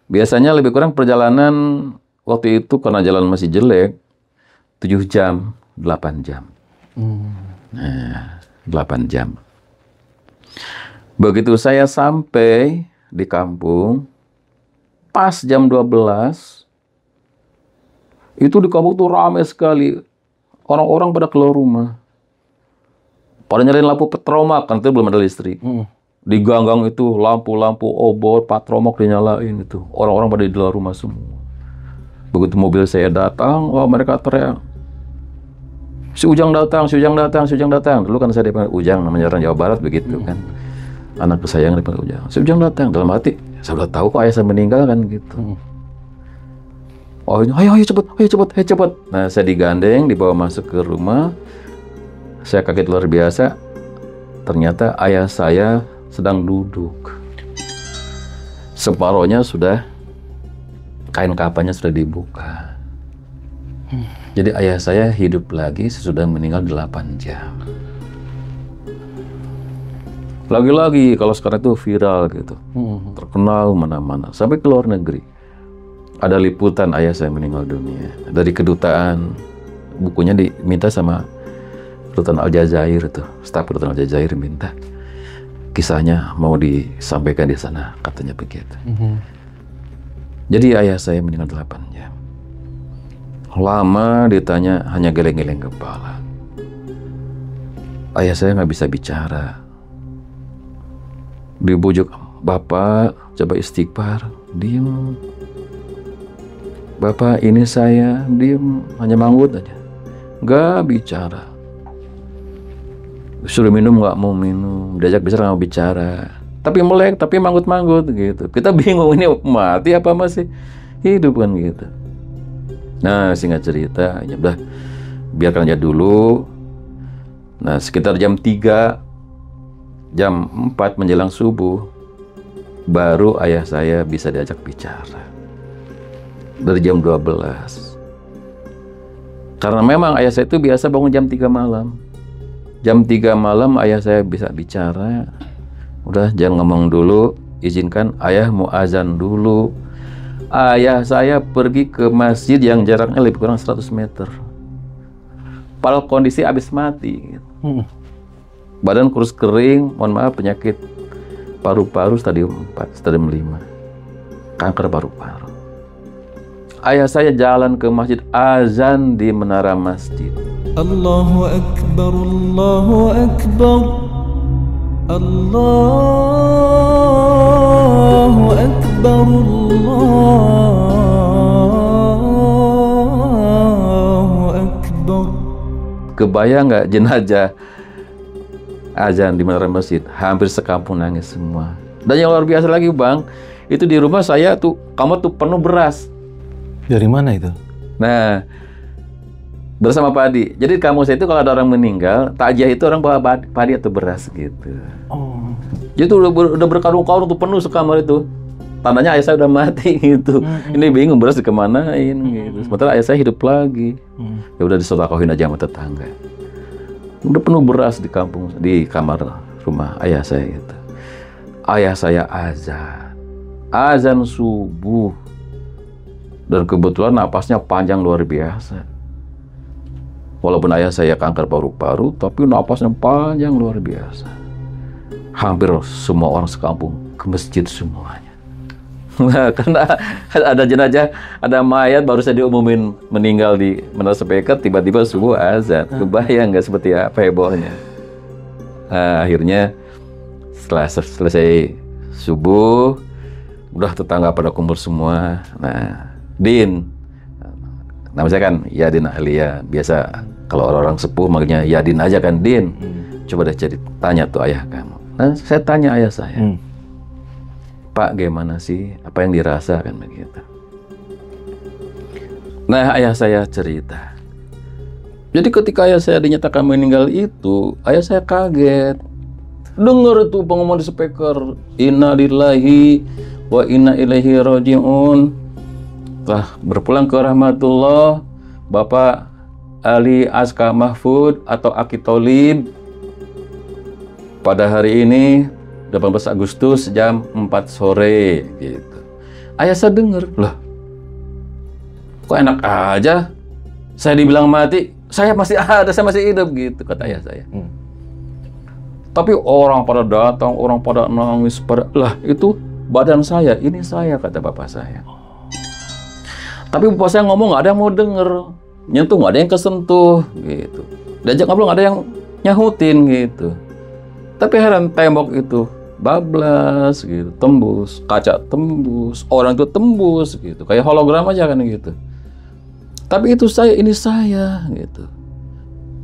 Biasanya lebih kurang perjalanan waktu itu karena jalan masih jelek, 7 jam, 8 jam. Nah, 8 jam. Begitu saya sampai di kampung, pas jam 12, itu di kampung tuh ramai sekali. Orang-orang pada keluar rumah. Pada nyalain lampu petromak, kan itu belum ada listrik. Di ganggang itu lampu-lampu obor, patromok dinyalain itu. Orang-orang pada di dalam rumah semua. Begitu mobil saya datang, wah mereka teriak. Si Ujang datang, si Ujang datang, si Ujang datang. Dulu kan saya dipanggil Ujang, namanya orang Jawa Barat begitu kan. Anak kesayangan dipanggil Ujang. Si Ujang datang, dalam hati, saya udah tahu kok ayah saya meninggal kan gitu. Oh, ayo cepet. Nah, saya digandeng, dibawa masuk ke rumah. Saya kaget luar biasa. Ternyata ayah saya sedang duduk. Separohnya sudah, kain kafannya sudah dibuka. Jadi ayah saya hidup lagi sesudah meninggal 8 jam. Lagi-lagi kalau sekarang itu viral gitu, terkenal mana-mana, sampai ke luar negeri. Ada liputan ayah saya meninggal dunia. Dari kedutaan, bukunya diminta sama kedutaan Aljazair itu, staf kedutaan Aljazair minta kisahnya mau disampaikan di sana, katanya begitu. Jadi ayah saya meninggal 8 jam. Lama ditanya hanya geleng-geleng kepala. Ayah saya nggak bisa bicara. Dibujuk, Bapak coba istighfar, diem. Bapak ini saya, diem, hanya manggut aja, nggak bicara. Suruh minum nggak mau minum, diajak bicara nggak mau bicara. Tapi melek, tapi manggut-manggut gitu. Kita bingung ini mati apa masih hidup kan gitu. Nah, singkat cerita, ya udah biarkan aja dulu. Nah, sekitar jam 3, jam 4 menjelang subuh, baru ayah saya bisa diajak bicara. Dari jam 12. Karena memang ayah saya itu biasa bangun jam 3 malam. Jam 3 malam ayah saya bisa bicara. Udah, jangan ngomong dulu, izinkan ayah mau azan dulu. Ayah saya pergi ke masjid yang jaraknya lebih kurang 100 meter. Padahal kondisi habis mati. Badan kurus kering, mohon maaf, penyakit paru-paru stadium 4, stadium 5. Kanker paru-paru. Ayah saya jalan ke masjid, azan di menara masjid. Allahu Akbar, Allahu Akbar, Allahu Akbar, Allahu Akbar. Kebayang nggak jenazah azan di menara masjid? Hampir sekampung nangis semua. Dan yang luar biasa lagi, Bang, itu di rumah saya tuh kamar tuh penuh beras. Dari mana itu? Nah, bersama padi. Jadi kamu saya itu kalau ada orang meninggal, takjiah itu orang bawa padi atau beras gitu. Oh. Jadi tuh udah berkarung-karung tuh penuh sekamar itu. Tandanya ayah saya udah mati gitu. Ini bingung beras dikemanain gitu. Sementara ayah saya hidup lagi. Ya udah disedekahin aja sama tetangga. Udah penuh beras di kampung, di kamar rumah ayah saya gitu. Ayah saya azan subuh. Dan kebetulan napasnya panjang luar biasa. Walaupun ayah saya kanker paru-paru, tapi napasnya panjang luar biasa. Hampir semua orang sekampung ke masjid semuanya. Nah, karena ada jenazah, ada mayat baru saja diumumin meninggal di menara speaker, tiba-tiba subuh azan. Kebayang nggak seperti apa hebohnya? Nah, akhirnya setelah selesai subuh, udah tetangga pada kumpul semua. Nah, Din, nama saya kan Yadin Alia. Biasa kalau orang-orang sepuh manggilnya Yadin aja kan, Din. Coba deh tanya tuh ayah kamu. Nah, saya tanya ayah saya, Pak, gimana sih? Apa yang dirasakan begitu? Nah, ayah saya cerita. Jadi ketika ayah saya dinyatakan meninggal itu, ayah saya kaget. Dengar tuh pengumuman di speaker, Inna lillahi wa inna ilaihi raji'un. Telah berpulang ke rahmatullah Bapak Ali Aska Mahfud atau Aki Tholib pada hari ini 18 Agustus jam 4 sore gitu. Ayah saya dengar, loh kok enak aja saya dibilang mati, saya masih ada, saya masih hidup gitu, kata ayah saya. Tapi orang pada datang, orang pada nangis, lah itu badan saya, ini saya, kata bapak saya. Tapi bapak saya ngomong nggak ada yang mau denger, nyentuh nggak ada yang kesentuh gitu, diajak ngobrol nggak ada yang nyahutin gitu. Tapi heran, tembok itu bablas gitu, tembus, kaca tembus, orang itu tembus gitu, kayak hologram aja kan gitu. Tapi itu saya, ini saya gitu.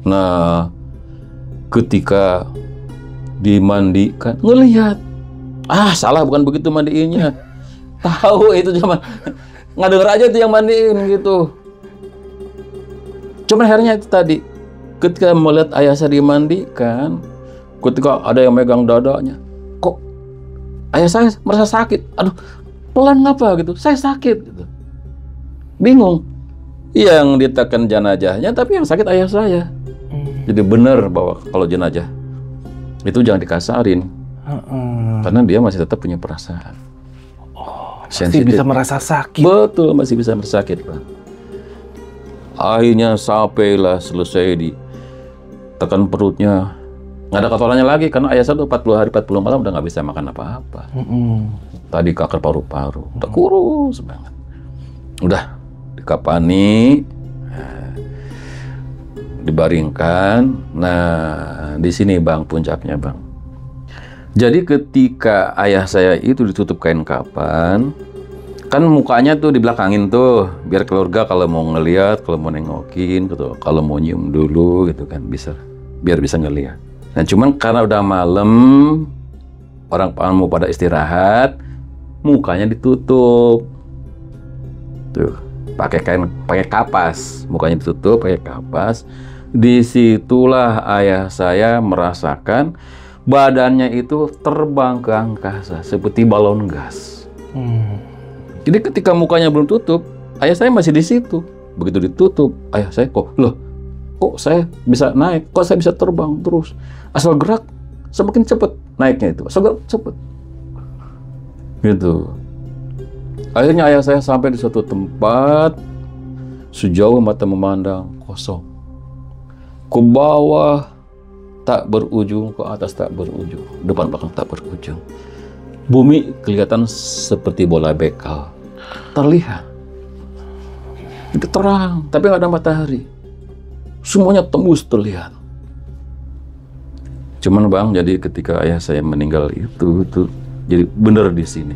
Nah, ketika dimandikan, ngelihat, salah, bukan begitu mandiinnya. Tahu itu cuma nggak denger aja tuh yang mandiin gitu. Cuman akhirnya itu tadi, ketika melihat ayah saya dimandikan, ketika ada yang megang dadanya, kok ayah saya merasa sakit. Aduh, pelan ngapa gitu? Saya sakit gitu. Bingung. Yang ditekan jenazahnya, tapi yang sakit ayah saya. Jadi benar bahwa kalau jenazah itu jangan dikasarin, karena dia masih tetap punya perasaan. Masih bisa merasa sakit. Betul, masih bisa merasa sakit, Pak. Akhirnya sampailah selesai ditekan perutnya. Nggak ada kotorannya lagi, karena ayah saya tuh 40 hari 40 malam udah nggak bisa makan apa-apa. Tadi kanker paru-paru, udah kurus banget. Udah dikapani, dibaringkan. Nah, di sini Bang puncaknya, Bang. Jadi ketika ayah saya itu ditutup kain kafan, kan mukanya tuh dibelakangin tuh, biar keluarga kalau mau ngelihat, kalau mau nengokin gitu, kalau mau nyium dulu gitu kan, biar bisa ngelihat. Nah, cuman karena udah malam, orang mau pada istirahat, mukanya ditutup. Tuh, pakai kapas, mukanya ditutup pakai kapas. Disitulah ayah saya merasakan badannya itu terbang ke angkasa seperti balon gas. Jadi ketika mukanya belum tutup, ayah saya masih di situ. Begitu ditutup, ayah saya kok saya bisa naik, kok saya bisa terbang terus. Asal gerak semakin cepat naiknya itu, asal gerak cepat. Gitu. Akhirnya ayah saya sampai di suatu tempat, sejauh mata memandang kosong. Ke bawah tak berujung, ke atas tak berujung, depan belakang tak berujung. Bumi kelihatan seperti bola bekal, terlihat. Itu terang, tapi nggak ada matahari. Semuanya tembus terlihat. Cuman Bang, jadi ketika ayah saya meninggal itu jadi benar di sini.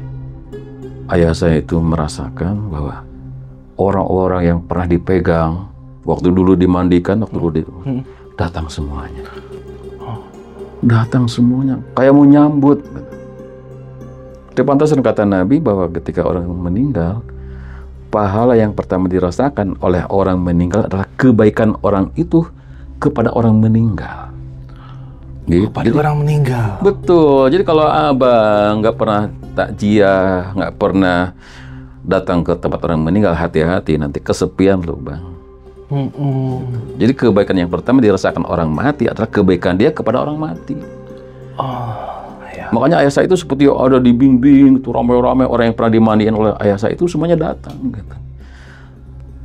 Ayah saya itu merasakan bahwa orang-orang yang pernah dipegang, waktu dulu dimandikan, datang semuanya. Datang semuanya, kayak mau nyambut. Pantasan kata Nabi bahwa ketika orang meninggal, pahala yang pertama dirasakan oleh orang meninggal adalah kebaikan orang itu kepada orang meninggal. Gitu. Kepada orang meninggal. Betul. Jadi kalau abang nggak pernah takziah, nggak pernah datang ke tempat orang meninggal, hati-hati nanti kesepian loh Bang. Jadi kebaikan yang pertama dirasakan orang mati adalah kebaikan dia kepada orang mati. Makanya ayah saya itu seperti ada di bimbing, itu ramai-ramai orang yang pernah dimandiin oleh ayah saya itu semuanya datang. Gitu.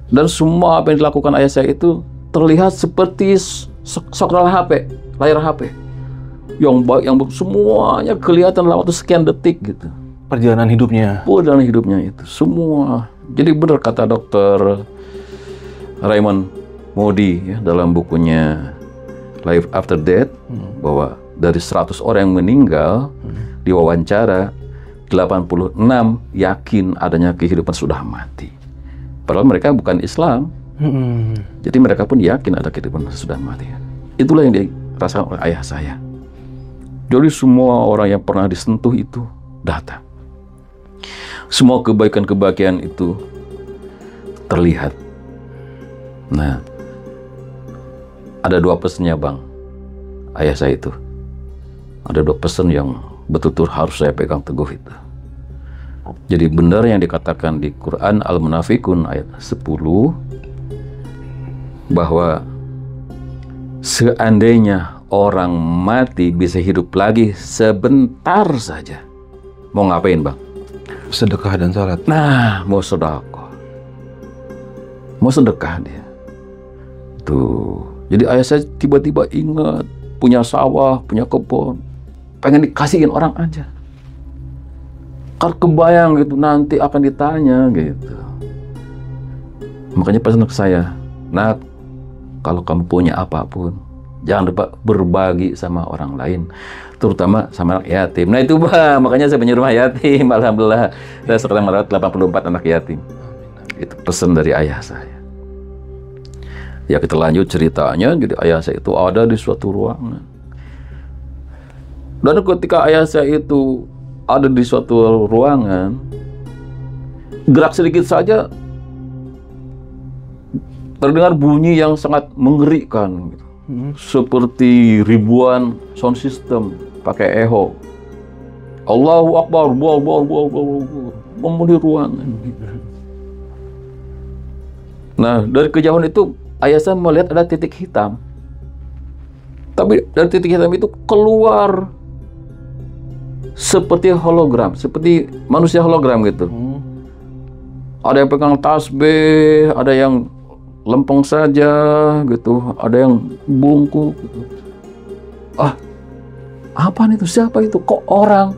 Dan semua apa yang dilakukan ayah saya itu terlihat seperti sakral HP, layar HP. Yang baik, yang semuanya kelihatan dalam waktu sekian detik gitu. Perjalanan hidupnya itu semua. Jadi benar kata dokter Raymond Moody ya, dalam bukunya Life After Death, bahwa dari 100 orang yang meninggal diwawancara, 86 yakin adanya kehidupan sudah mati. Padahal mereka bukan Islam. Jadi mereka pun yakin ada kehidupan sudah mati. Itulah yang dirasakan oleh ayah saya. Jadi semua orang yang pernah disentuh itu datang. Semua kebaikan-kebahagiaan itu terlihat. Nah, ada 2 pesannya Bang, ayah saya itu. Ada 2 pesan yang betul-betul harus saya pegang teguh itu. Jadi benar yang dikatakan di Quran Al-Munafikun ayat 10, bahwa seandainya orang mati bisa hidup lagi sebentar saja, mau ngapain Bang? Sedekah dan salat. Nah, mau sedekah. Mau sedekah dia. Tuh. Jadi ayah saya tiba-tiba ingat punya sawah, punya kebun, pengen dikasihin orang aja. Karena kebayang gitu nanti akan ditanya gitu. Makanya pesan ke saya, nak, kalau kamu punya apapun, jangan lupa berbagi sama orang lain, terutama sama anak yatim. Nah itu Bang, makanya saya punya rumah yatim. Alhamdulillah, saya sekarang merawat 84 anak yatim. Itu pesan dari ayah saya. Ya kita lanjut ceritanya. Jadi ayah saya itu ada di suatu ruangan. Dan ketika ayah saya itu ada di suatu ruangan, gerak sedikit saja terdengar bunyi yang sangat mengerikan gitu. Seperti ribuan sound system pakai echo. Allahu Akbar, memenuhi ruangan. Nah, dari kejauhan itu ayah saya melihat ada titik hitam. Tapi dari titik hitam itu keluar seperti hologram, seperti manusia hologram gitu. Ada yang pegang tasbih, ada yang lempeng saja gitu, ada yang bungkuk gitu. Ah, apaan itu? Siapa itu? Kok orang?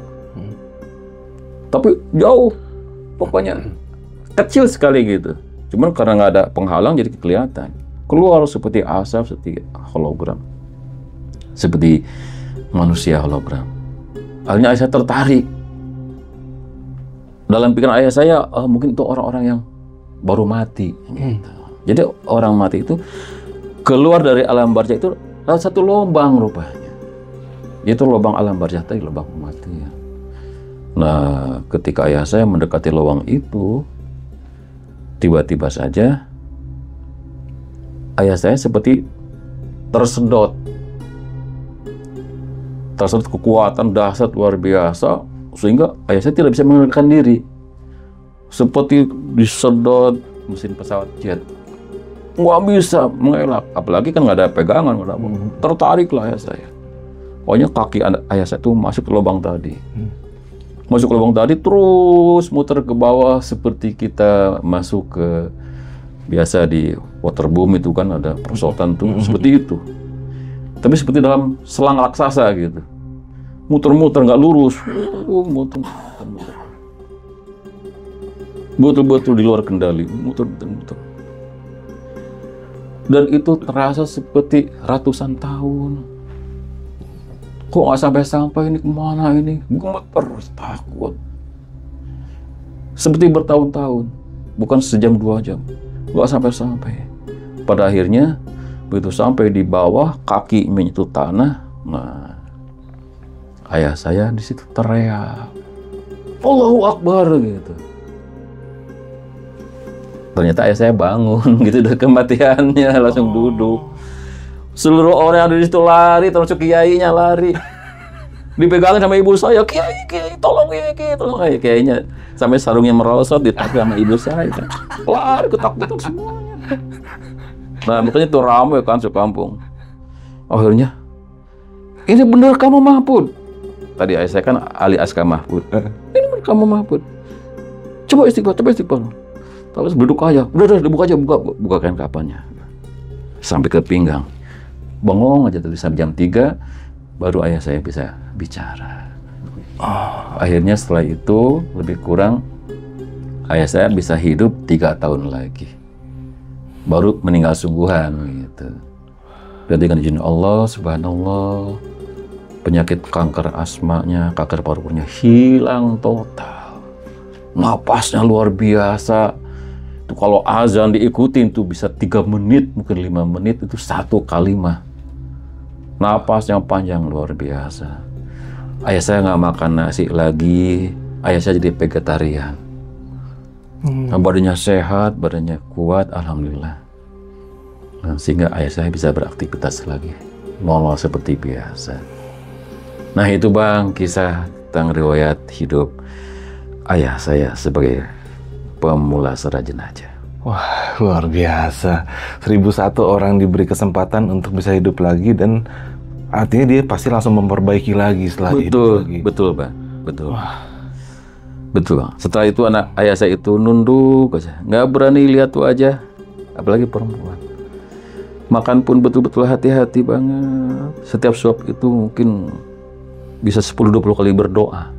Tapi jauh, pokoknya kecil sekali gitu. Cuman karena nggak ada penghalang jadi kelihatan. Keluar seperti asap, seperti hologram. Seperti manusia hologram. Akhirnya ayah saya tertarik. Dalam pikiran ayah saya, mungkin itu orang-orang yang baru mati. Gitu. Jadi orang mati itu keluar dari alam barzah itu lewat satu lubang rupanya. Itu lubang alam barzah tadi, lubang mati. Ya. Nah, ketika ayah saya mendekati lubang itu, tiba-tiba saja ayah saya seperti tersedot kekuatan dahsyat luar biasa, sehingga ayah saya tidak bisa mengendalikan diri, seperti disedot mesin pesawat jet, nggak bisa mengelak, apalagi kan nggak ada pegangan, nggak ada apa. Tertariklah ayah saya. Pokoknya kaki ayah saya itu masuk ke lubang tadi, masuk ke lubang tadi terus muter ke bawah seperti kita masuk ke biasa di waterboom itu kan ada perosotan tuh, seperti itu. Tapi seperti dalam selang raksasa gitu. Muter-muter nggak lurus. Muter-muter. Betul-betul di luar kendali. Muter-muter. Dan itu terasa seperti ratusan tahun. Kok nggak sampai-sampai ini, kemana ini? Gemeter, takut. Seperti bertahun-tahun. Bukan sejam 2 jam. Nggak sampai-sampai. Pada akhirnya begitu sampai di bawah, kaki menyentuh tanah, nah ayah saya di situ teriak, Allahu Akbar gitu. Ternyata ayah saya bangun gitu dari kematiannya, langsung duduk. Seluruh orang yang ada di situ lari, termasuk kiainya lari. Dipegangin sama ibu saya, kiai, tolong kiai, tolong kiainya. Sampai sarungnya merosot, ditarik sama ibu saya. Lari, ketakutan semuanya. Nah, makanya itu ramai kan sekampung. Akhirnya, ini benar kamu Mahfud? Tadi ayah saya kan Ali Aska Mahfud. Ini benar kamu Mahfud? Coba istighfar. Terus duduk aja. Udah, dibuka aja, buka kain kapannya. Sampai ke pinggang. Bengong aja tadi sampai jam 3, baru ayah saya bisa bicara. Akhirnya setelah itu, lebih kurang, ayah saya bisa hidup 3 tahun lagi. Baru meninggal sungguhan gitu. Dan dengan izin Allah, subhanallah, penyakit kanker asmanya, kanker paru-parunya hilang total. Napasnya luar biasa. Itu kalau azan diikutin tuh bisa 3 menit, mungkin 5 menit, itu 1 kalimat. Napas yang panjang luar biasa. Ayah saya nggak makan nasi lagi. Ayah saya jadi vegetarian. Badannya sehat, badannya kuat, alhamdulillah. Nah, sehingga ayah saya bisa beraktivitas lagi, normal seperti biasa. Nah itu Bang, kisah tentang riwayat hidup ayah saya sebagai pemula sholat jenazah. Wah, luar biasa. 1001 orang diberi kesempatan untuk bisa hidup lagi, dan artinya dia pasti langsung memperbaiki lagi setelah hidup lagi. Betul Bang, betul. Wah. Betul Bang. Setelah itu ayah saya itu nunduk aja, nggak berani lihat wajah, apalagi perempuan. Makan pun betul-betul hati-hati banget. Setiap suap itu mungkin bisa 10-20 kali berdoa.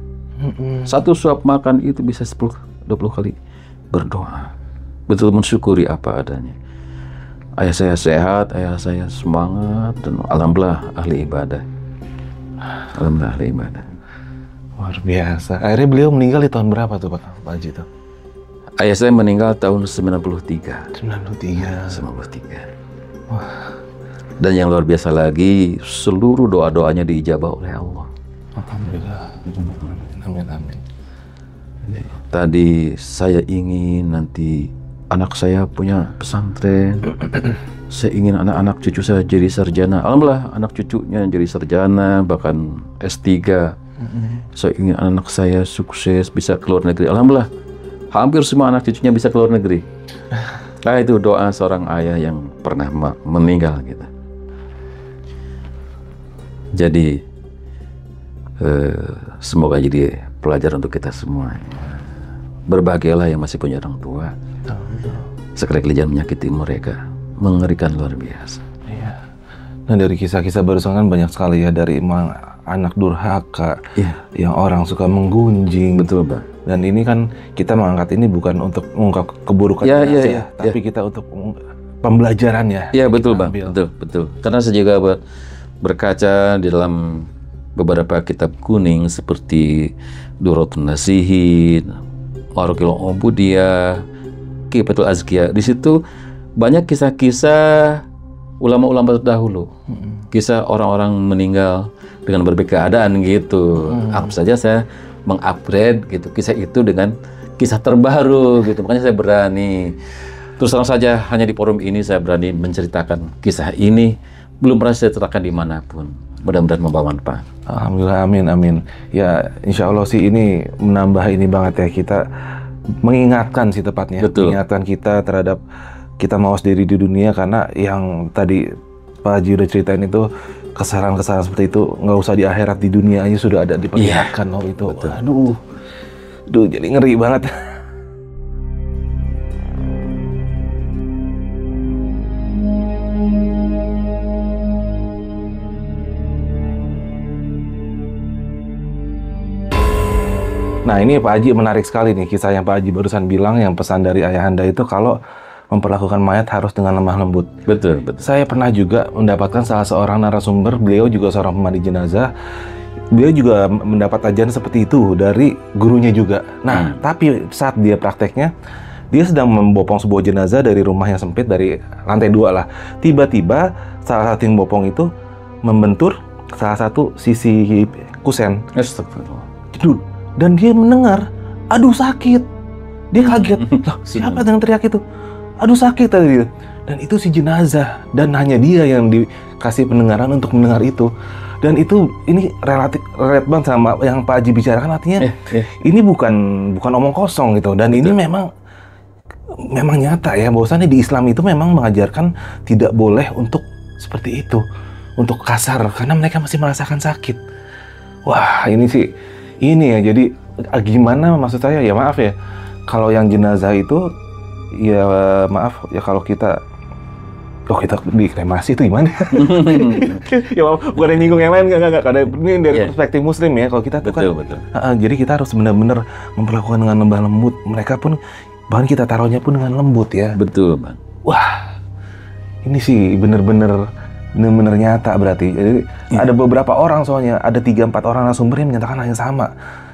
Satu suap makan itu bisa 10-20 kali berdoa. Betul mensyukuri apa adanya. Ayah saya sehat, ayah saya semangat, dan alhamdulillah ahli ibadah. Alhamdulillah ahli ibadah. Luar biasa. Akhirnya beliau meninggal di tahun berapa tuh Pak Haji tuh? Ayah saya meninggal tahun 93. 93. Wah. Dan yang luar biasa lagi, seluruh doa-doanya diijabah oleh Allah. Alhamdulillah. Amin. Tadi saya ingin nanti anak saya punya pesantren. Saya ingin anak-anak cucu saya jadi sarjana. Alhamdulillah anak cucunya jadi sarjana, bahkan S3. Saya ingin anak saya sukses, bisa keluar negeri. Alhamdulillah, hampir semua anak cucunya bisa keluar negeri. Nah, itu doa seorang ayah yang pernah meninggal gitu. Jadi semoga jadi pelajaran untuk kita semua. Berbahagialah yang masih punya orang tua. Sekali-kali jangan menyakiti mereka. Mengerikan luar biasa. Iya. Nah, dari kisah-kisah barusan kan banyak sekali ya, dari anak durhaka, yang orang suka menggunjing. Betul, Bang. Dan ini kan kita mengangkat ini bukan untuk mengungkap keburukan saja, tapi kita untuk pembelajarannya. Iya, betul, Bang. Betul. Karena saya juga berkaca di dalam beberapa kitab kuning seperti Durratun Nasihin, Marukil Ubudiyah, Kifatul Azkiyah. Di situ banyak kisah-kisah ulama-ulama terdahulu. Kisah orang-orang meninggal dengan berbagai keadaan gitu. Anggap saja saya mengupgrade gitu kisah itu dengan kisah terbaru gitu. Makanya saya berani terus terang saja hanya di forum ini saya berani menceritakan kisah ini. Belum pernah saya ceritakan dimanapun. Mudah-mudahan membawa manfaat. Alhamdulillah, amin. Ya, insya Allah sih ini menambah ini banget ya, kita mengingatkan sih tepatnya. Betul. Mengingatkan kita terhadap kita mawas diri di dunia, karena yang tadi Pak Haji udah ceritain itu, kesalahan-kesalahan seperti itu nggak usah di akhirat, di dunia aja sudah ada diperlihatkan loh itu. Betul. Aduh, jadi ngeri banget. Nah, ini Pak Haji menarik sekali nih kisah yang Pak Haji barusan bilang, yang pesan dari ayahanda itu kalau memperlakukan mayat harus dengan lemah lembut. Betul. Saya pernah juga mendapatkan salah seorang narasumber, beliau juga seorang pemandi jenazah. Beliau juga mendapat ajaran seperti itu dari gurunya juga. Nah, tapi saat dia prakteknya, dia sedang membopong sebuah jenazah dari rumah yang sempit, dari lantai 2 lah. Tiba-tiba salah satu yang bopong itu membentur salah satu sisi kusen. Astagfirullah. Jedul. Dan dia mendengar, aduh sakit. Dia kaget. Loh, siapa yang teriak itu? Aduh sakit tadi. Dan itu si jenazah. Dan hanya dia yang dikasih pendengaran untuk mendengar itu. Dan itu, ini relate banget sama yang Pak Haji bicarakan. Artinya ini bukan omong kosong gitu. Dan ini memang nyata ya, bahwasannya di Islam itu memang mengajarkan tidak boleh untuk seperti itu, untuk kasar, karena mereka masih merasakan sakit. Wah, ini sih, ini ya, jadi gimana maksud saya, ya maaf ya, kalau yang jenazah itu, ya maaf ya kalau kita dikremasi itu gimana? Ya maaf, bukan yang nyinggung yang lain, enggak. Karena ini dari perspektif Muslim ya, kalau kita tuh betul. Jadi kita harus benar-benar memperlakukan dengan lembah lembut. Mereka pun, bahkan kita taruhnya pun dengan lembut ya. Betul, Bang. Wah, ini sih benar-benar nyata berarti. Jadi ada beberapa orang, soalnya ada 3-4 orang narasumber yang menyatakan hal yang sama.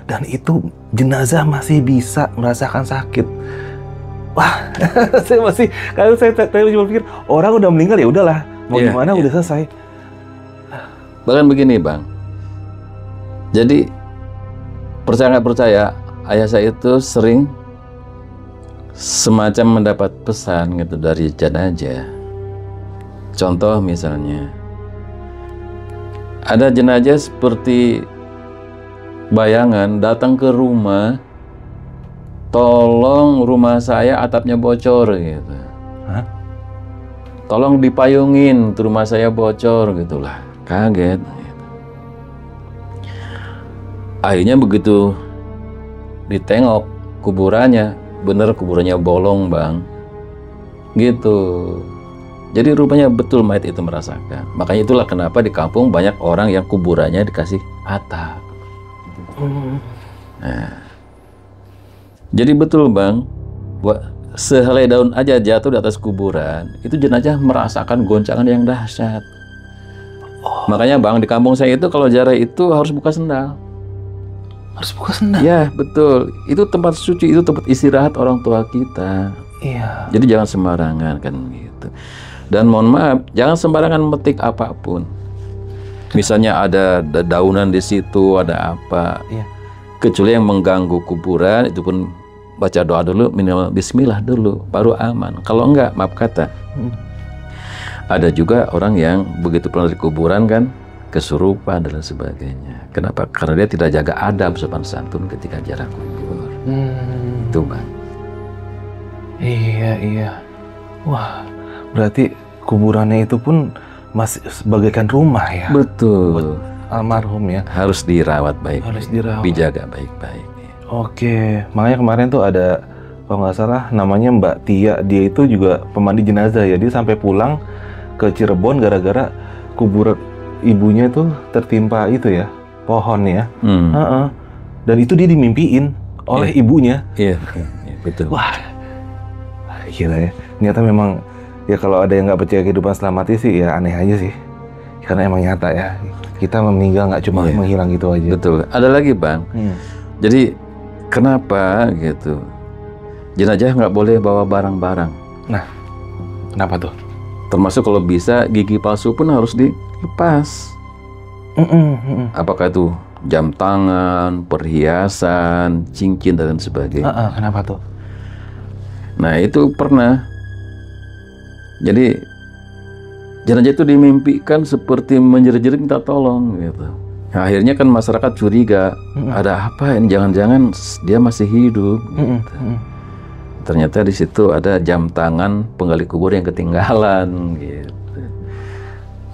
Dan itu jenazah masih bisa merasakan sakit. Wah, saya tadi cuma pikir orang udah meninggal ya udahlah, mau gimana udah selesai. Bahkan begini, Bang. Jadi percaya nggak percaya, ayah saya itu sering semacam mendapat pesan gitu dari jenazah. Contoh misalnya, ada jenazah seperti bayangan datang ke rumah, tolong rumah saya atapnya bocor gitu. Hah? Tolong dipayungin, rumah saya bocor gitulah. Kaget. Gitu. Akhirnya begitu ditengok kuburannya, bener kuburannya bolong, Bang. Gitu. Jadi rupanya betul mayat itu merasakan. Makanya itulah kenapa di kampung banyak orang yang kuburannya dikasih atap. Nah, jadi betul, Bang, sehelai daun aja jatuh di atas kuburan, itu jenazah merasakan goncangan yang dahsyat. Makanya, Bang, di kampung saya itu kalau ziarah itu harus buka sendal. Harus buka sendal? Ya, betul. Itu tempat suci, itu tempat istirahat orang tua kita. Iya. Jadi jangan sembarangan kan gitu. Dan mohon maaf, jangan sembarangan metik apapun. Misalnya ada daunan di situ, ada apa. Iya. Kecuali yang mengganggu kuburan, itu pun baca doa dulu, minimal bismillah dulu, baru aman. Kalau enggak, maaf kata. Ada juga orang yang begitu pulang dari kuburan kan, kesurupan dan sebagainya. Kenapa? Karena dia tidak jaga adab sopan santun ketika ziarah kubur. Itu, Bang. Iya. Wah, berarti kuburannya itu pun masih sebagaikan rumah ya? Betul. Almarhum ya? Harus dirawat baik. Harus dirawat. Dijaga baik-baik. Oke, makanya kemarin tuh ada, kalau nggak salah namanya Mbak Tia, dia itu juga pemandi jenazah ya. Dia sampai pulang ke Cirebon gara-gara kuburan ibunya itu tertimpa itu ya, pohon ya. Dan itu dia dimimpiin oleh ibunya. Iya, betul. Wah, gila ya. Ternyata memang ya kalau ada yang nggak percaya kehidupan setelah mati sih ya aneh aja sih. Karena emang nyata ya. Kita meninggal nggak cuma menghilang gitu aja. Betul. Ada lagi Bang. Jadi kenapa gitu? Jenazah nggak boleh bawa barang-barang. Nah, kenapa tuh? Termasuk kalau bisa gigi palsu pun harus dilepas. Apakah itu jam tangan, perhiasan, cincin dan sebagainya. Kenapa tuh? Nah itu pernah. Jadi jenazah itu dimimpikan seperti menjerit-jerit minta tolong gitu. Nah, akhirnya kan masyarakat curiga, ada apa ini? Jangan-jangan dia masih hidup. Gitu. Ternyata di situ ada jam tangan penggali kubur yang ketinggalan. Gitu.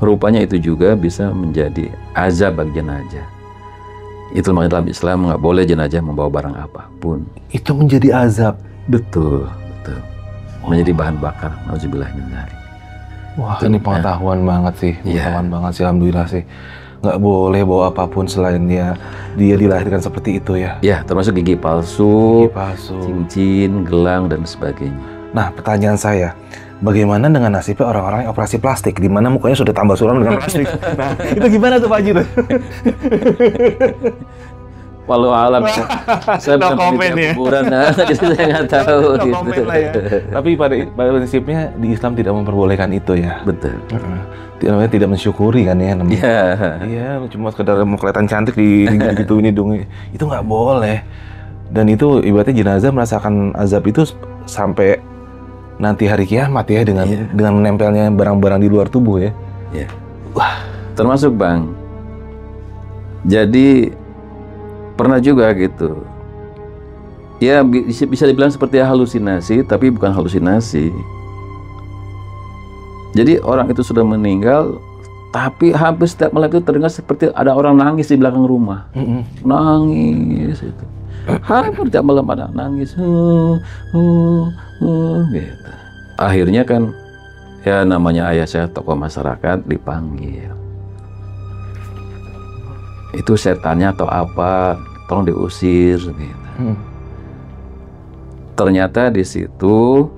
Rupanya itu juga bisa menjadi azab bagi jenazah. Itu makanya dalam Islam nggak boleh jenazah membawa barang apapun. Itu menjadi azab. Betul. Menjadi bahan bakar. Nauzubillah min dzalik. Wah, ini pengetahuan banget sih. Pengetahuan banget sih, alhamdulillah sih. Nggak boleh bawa apapun selain dia dilahirkan seperti itu ya. Ya, termasuk gigi palsu, cincin, gelang dan sebagainya. Nah, pertanyaan saya, bagaimana dengan nasibnya orang-orang yang operasi plastik, di mana mukanya sudah tambah suram dengan plastik? Nah, itu gimana tuh Pak Haji? Walau alam, saya bukan peneliti kuburan, jadi saya nggak tahu. Gitu. Ya. Tapi pada prinsipnya di Islam tidak memperbolehkan itu ya. Betul. Namanya tidak mensyukuri kan ya. Iya, cuma sekedar mau kelihatan cantik di gitu ini dong. Itu nggak boleh. Dan itu ibaratnya jenazah merasakan azab itu sampai nanti hari kiamat ya dengan menempelnya barang-barang di luar tubuh ya. Iya. Wah, termasuk Bang. Jadi pernah juga gitu. Ya bisa dibilang seperti halusinasi, tapi bukan halusinasi. Jadi orang itu sudah meninggal, tapi hampir setiap malam itu terdengar seperti ada orang nangis di belakang rumah. Nangis itu. Hampir setiap malam ada nangis. Gitu. Akhirnya kan ya namanya ayah saya tokoh masyarakat dipanggil. Itu setannya atau apa, tolong diusir gitu. Ternyata di situ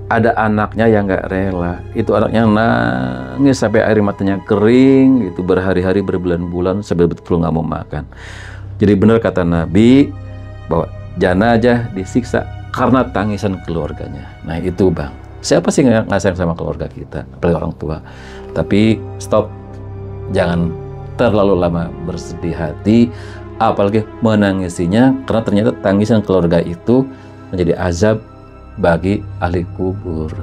ada anaknya yang nggak rela. Itu anaknya nangis sampai air matanya kering, itu berhari-hari berbulan-bulan sampai betul nggak mau makan. Jadi benar kata Nabi bahwa jenazah disiksa karena tangisan keluarganya. Nah itu Bang, siapa sih nggak sayang sama keluarga kita, apalagi orang tua. Tapi stop, jangan terlalu lama bersedih hati, apalagi menangisinya, karena ternyata tangisan keluarga itu menjadi azab bagi ahli kubur.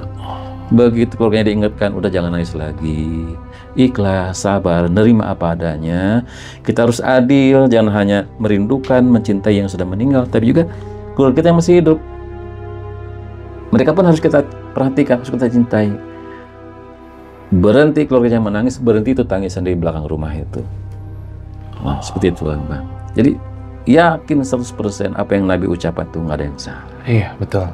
Begitu keluarganya diingatkan, udah jangan nangis lagi, ikhlas, sabar, nerima apa adanya. Kita harus adil, jangan hanya merindukan, mencintai yang sudah meninggal, tapi juga keluarga kita yang masih hidup. Mereka pun harus kita perhatikan, harus kita cintai. Berhenti keluarganya menangis, berhenti itu tangisan di belakang rumah itu. Nah, seperti itu Bang. Jadi yakin 100% apa yang Nabi ucapkan itu nggak ada yang salah. Iya, betul.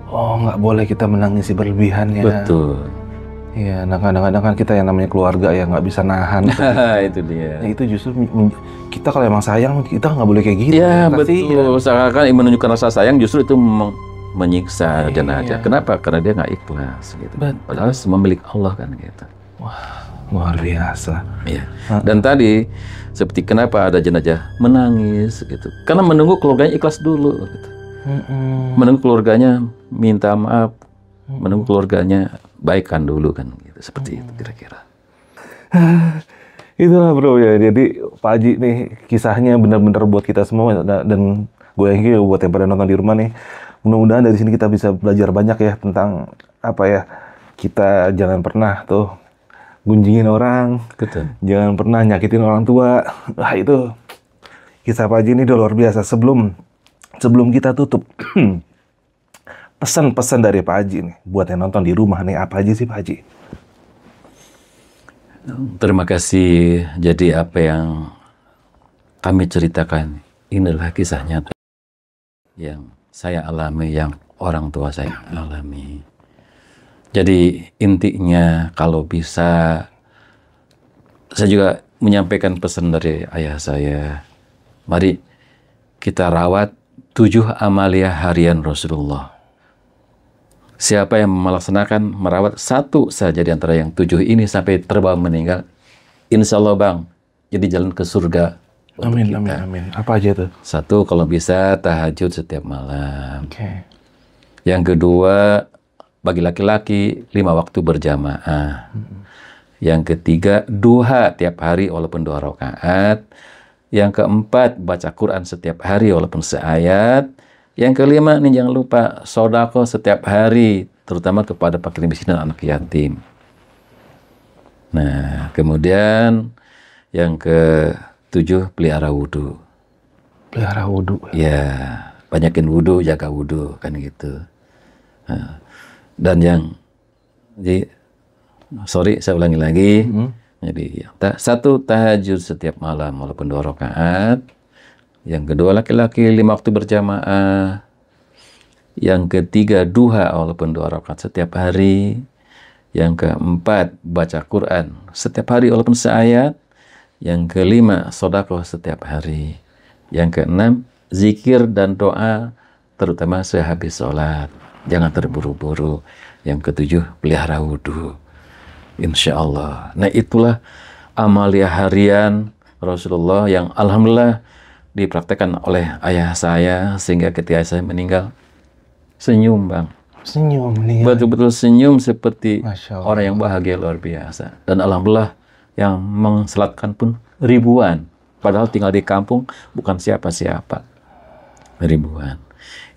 Oh, nggak boleh kita menangisi berlebihan ya. Betul. Iya, nah kadang-kadang kan kita yang namanya keluarga ya nggak bisa nahan. Itu dia. Nah, itu justru kita kalau emang sayang, kita nggak boleh kayak gitu. Ya, betul. Seakan-akan menunjukkan rasa sayang justru itu menyiksa jenazah. Kenapa? Karena dia nggak ikhlas gitu. Padahal semua milik Allah kan gitu. Wah, luar biasa. Iya. Dan tadi seperti kenapa ada jenazah menangis gitu. Karena menunggu keluarganya ikhlas dulu gitu. Menunggu keluarganya minta maaf, menunggu keluarganya baikkan dulu kan gitu. Seperti itu kira-kira. Itulah bro ya. Jadi Pak Haji nih kisahnya benar-benar buat kita semua dan gue yakin buat yang pada nonton di rumah nih. Mudah-mudahan dari sini kita bisa belajar banyak ya tentang apa ya, kita jangan pernah tuh gunjingin orang, jangan pernah nyakitin orang tua. Wah itu kisah Pak Haji ini udah luar biasa. Sebelum kita tutup, pesan-pesan dari Pak Haji nih buat yang nonton di rumah nih, apa aja sih Pak Haji? Terima kasih. Jadi apa yang kami ceritakan inilah kisah nyata yang saya alami, yang orang tua saya alami. Jadi intinya kalau bisa, saya juga menyampaikan pesan dari ayah saya. Mari kita rawat 7 amalia harian Rasulullah. Siapa yang melaksanakan merawat satu saja di antara yang 7 ini sampai terbawa meninggal, insya Allah Bang, jadi jalan ke surga. Amin, amin, amin. Apa aja tuh? 1, kalau bisa tahajud setiap malam. Oke. Yang kedua, bagi laki-laki 5 waktu berjamaah. Yang ketiga, duha tiap hari walaupun 2 rakaat. Yang keempat, baca Quran setiap hari walaupun seayat. Yang kelima, nih jangan lupa sodako setiap hari, terutama kepada fakir miskin dan anak yatim. Nah, kemudian yang ke-7, pelihara wudhu. Pelihara wudhu. Ya, banyakin wudhu, jaga wudhu, kan gitu. Nah, dan yang, saya ulangi lagi. Jadi, 1, tahajud setiap malam walaupun 2 rakaat. Yang kedua, laki-laki 5 waktu berjamaah. Yang ketiga, duha walaupun 2 rakaat setiap hari. Yang keempat, baca Quran setiap hari walaupun seayat. Yang kelima, sedekah setiap hari. Yang keenam, zikir dan doa terutama sehabis sholat. Jangan terburu-buru. Yang ketujuh, pelihara wudhu. Insya Allah. Nah, itulah amalia harian Rasulullah yang alhamdulillah dipraktekkan oleh ayah saya, sehingga ketika saya meninggal senyum Bang. Senyum nih. Betul-betul senyum seperti Masya Allah. orang yang bahagia luar biasa. Dan alhamdulillah yang menselatkan pun ribuan. Padahal tinggal di kampung bukan siapa-siapa. Ribuan.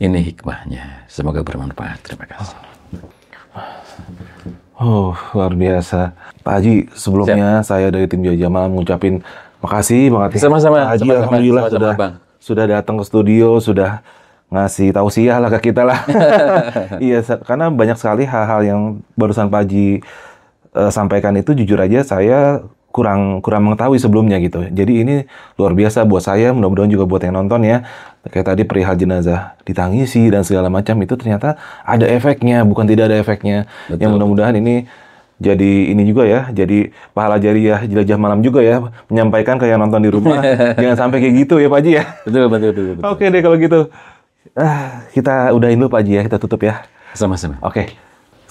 Ini hikmahnya. Semoga bermanfaat. Terima kasih. Oh, luar biasa. Pak Haji, sebelumnya saya dari tim Jajah Malam mengucapin makasih banget. Sama-sama. Pak Haji, Sama-sama. alhamdulillah Sama-sama, Bang. sudah datang ke studio, sudah ngasih tausiah lah ke kita lah. Iya, karena banyak sekali hal-hal yang barusan Pak Haji sampaikan itu jujur aja saya kurang mengetahui sebelumnya gitu. Jadi ini luar biasa buat saya, mudah-mudahan juga buat yang nonton ya. Kayak tadi perihal jenazah ditangisi dan segala macam itu ternyata ada efeknya, bukan tidak ada efeknya. Betul. Yang mudah-mudahan ini jadi ini juga ya, jadi pahala jariah Jelajah Malam juga ya, menyampaikan ke yang nonton di rumah. Jangan sampai kayak gitu ya Pak Haji ya. Betul. Oke deh kalau gitu. Kita udahin dulu Pak Haji ya, kita tutup ya. Sama-sama. Oke.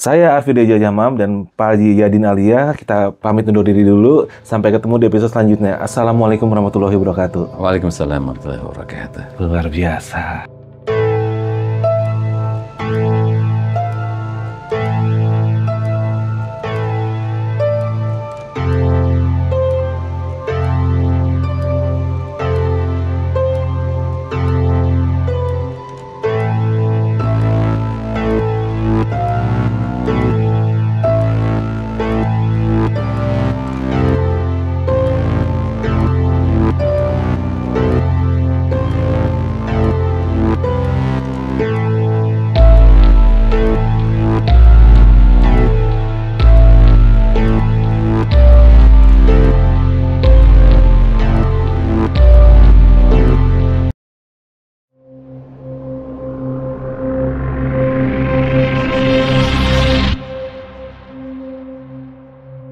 Saya Arfi dari Jajah Malam dan Pak Haji Yadin Alia, kita pamit undur diri dulu. Sampai ketemu di episode selanjutnya. Assalamualaikum warahmatullahi wabarakatuh. Waalaikumsalam warahmatullahi wabarakatuh. Luar biasa.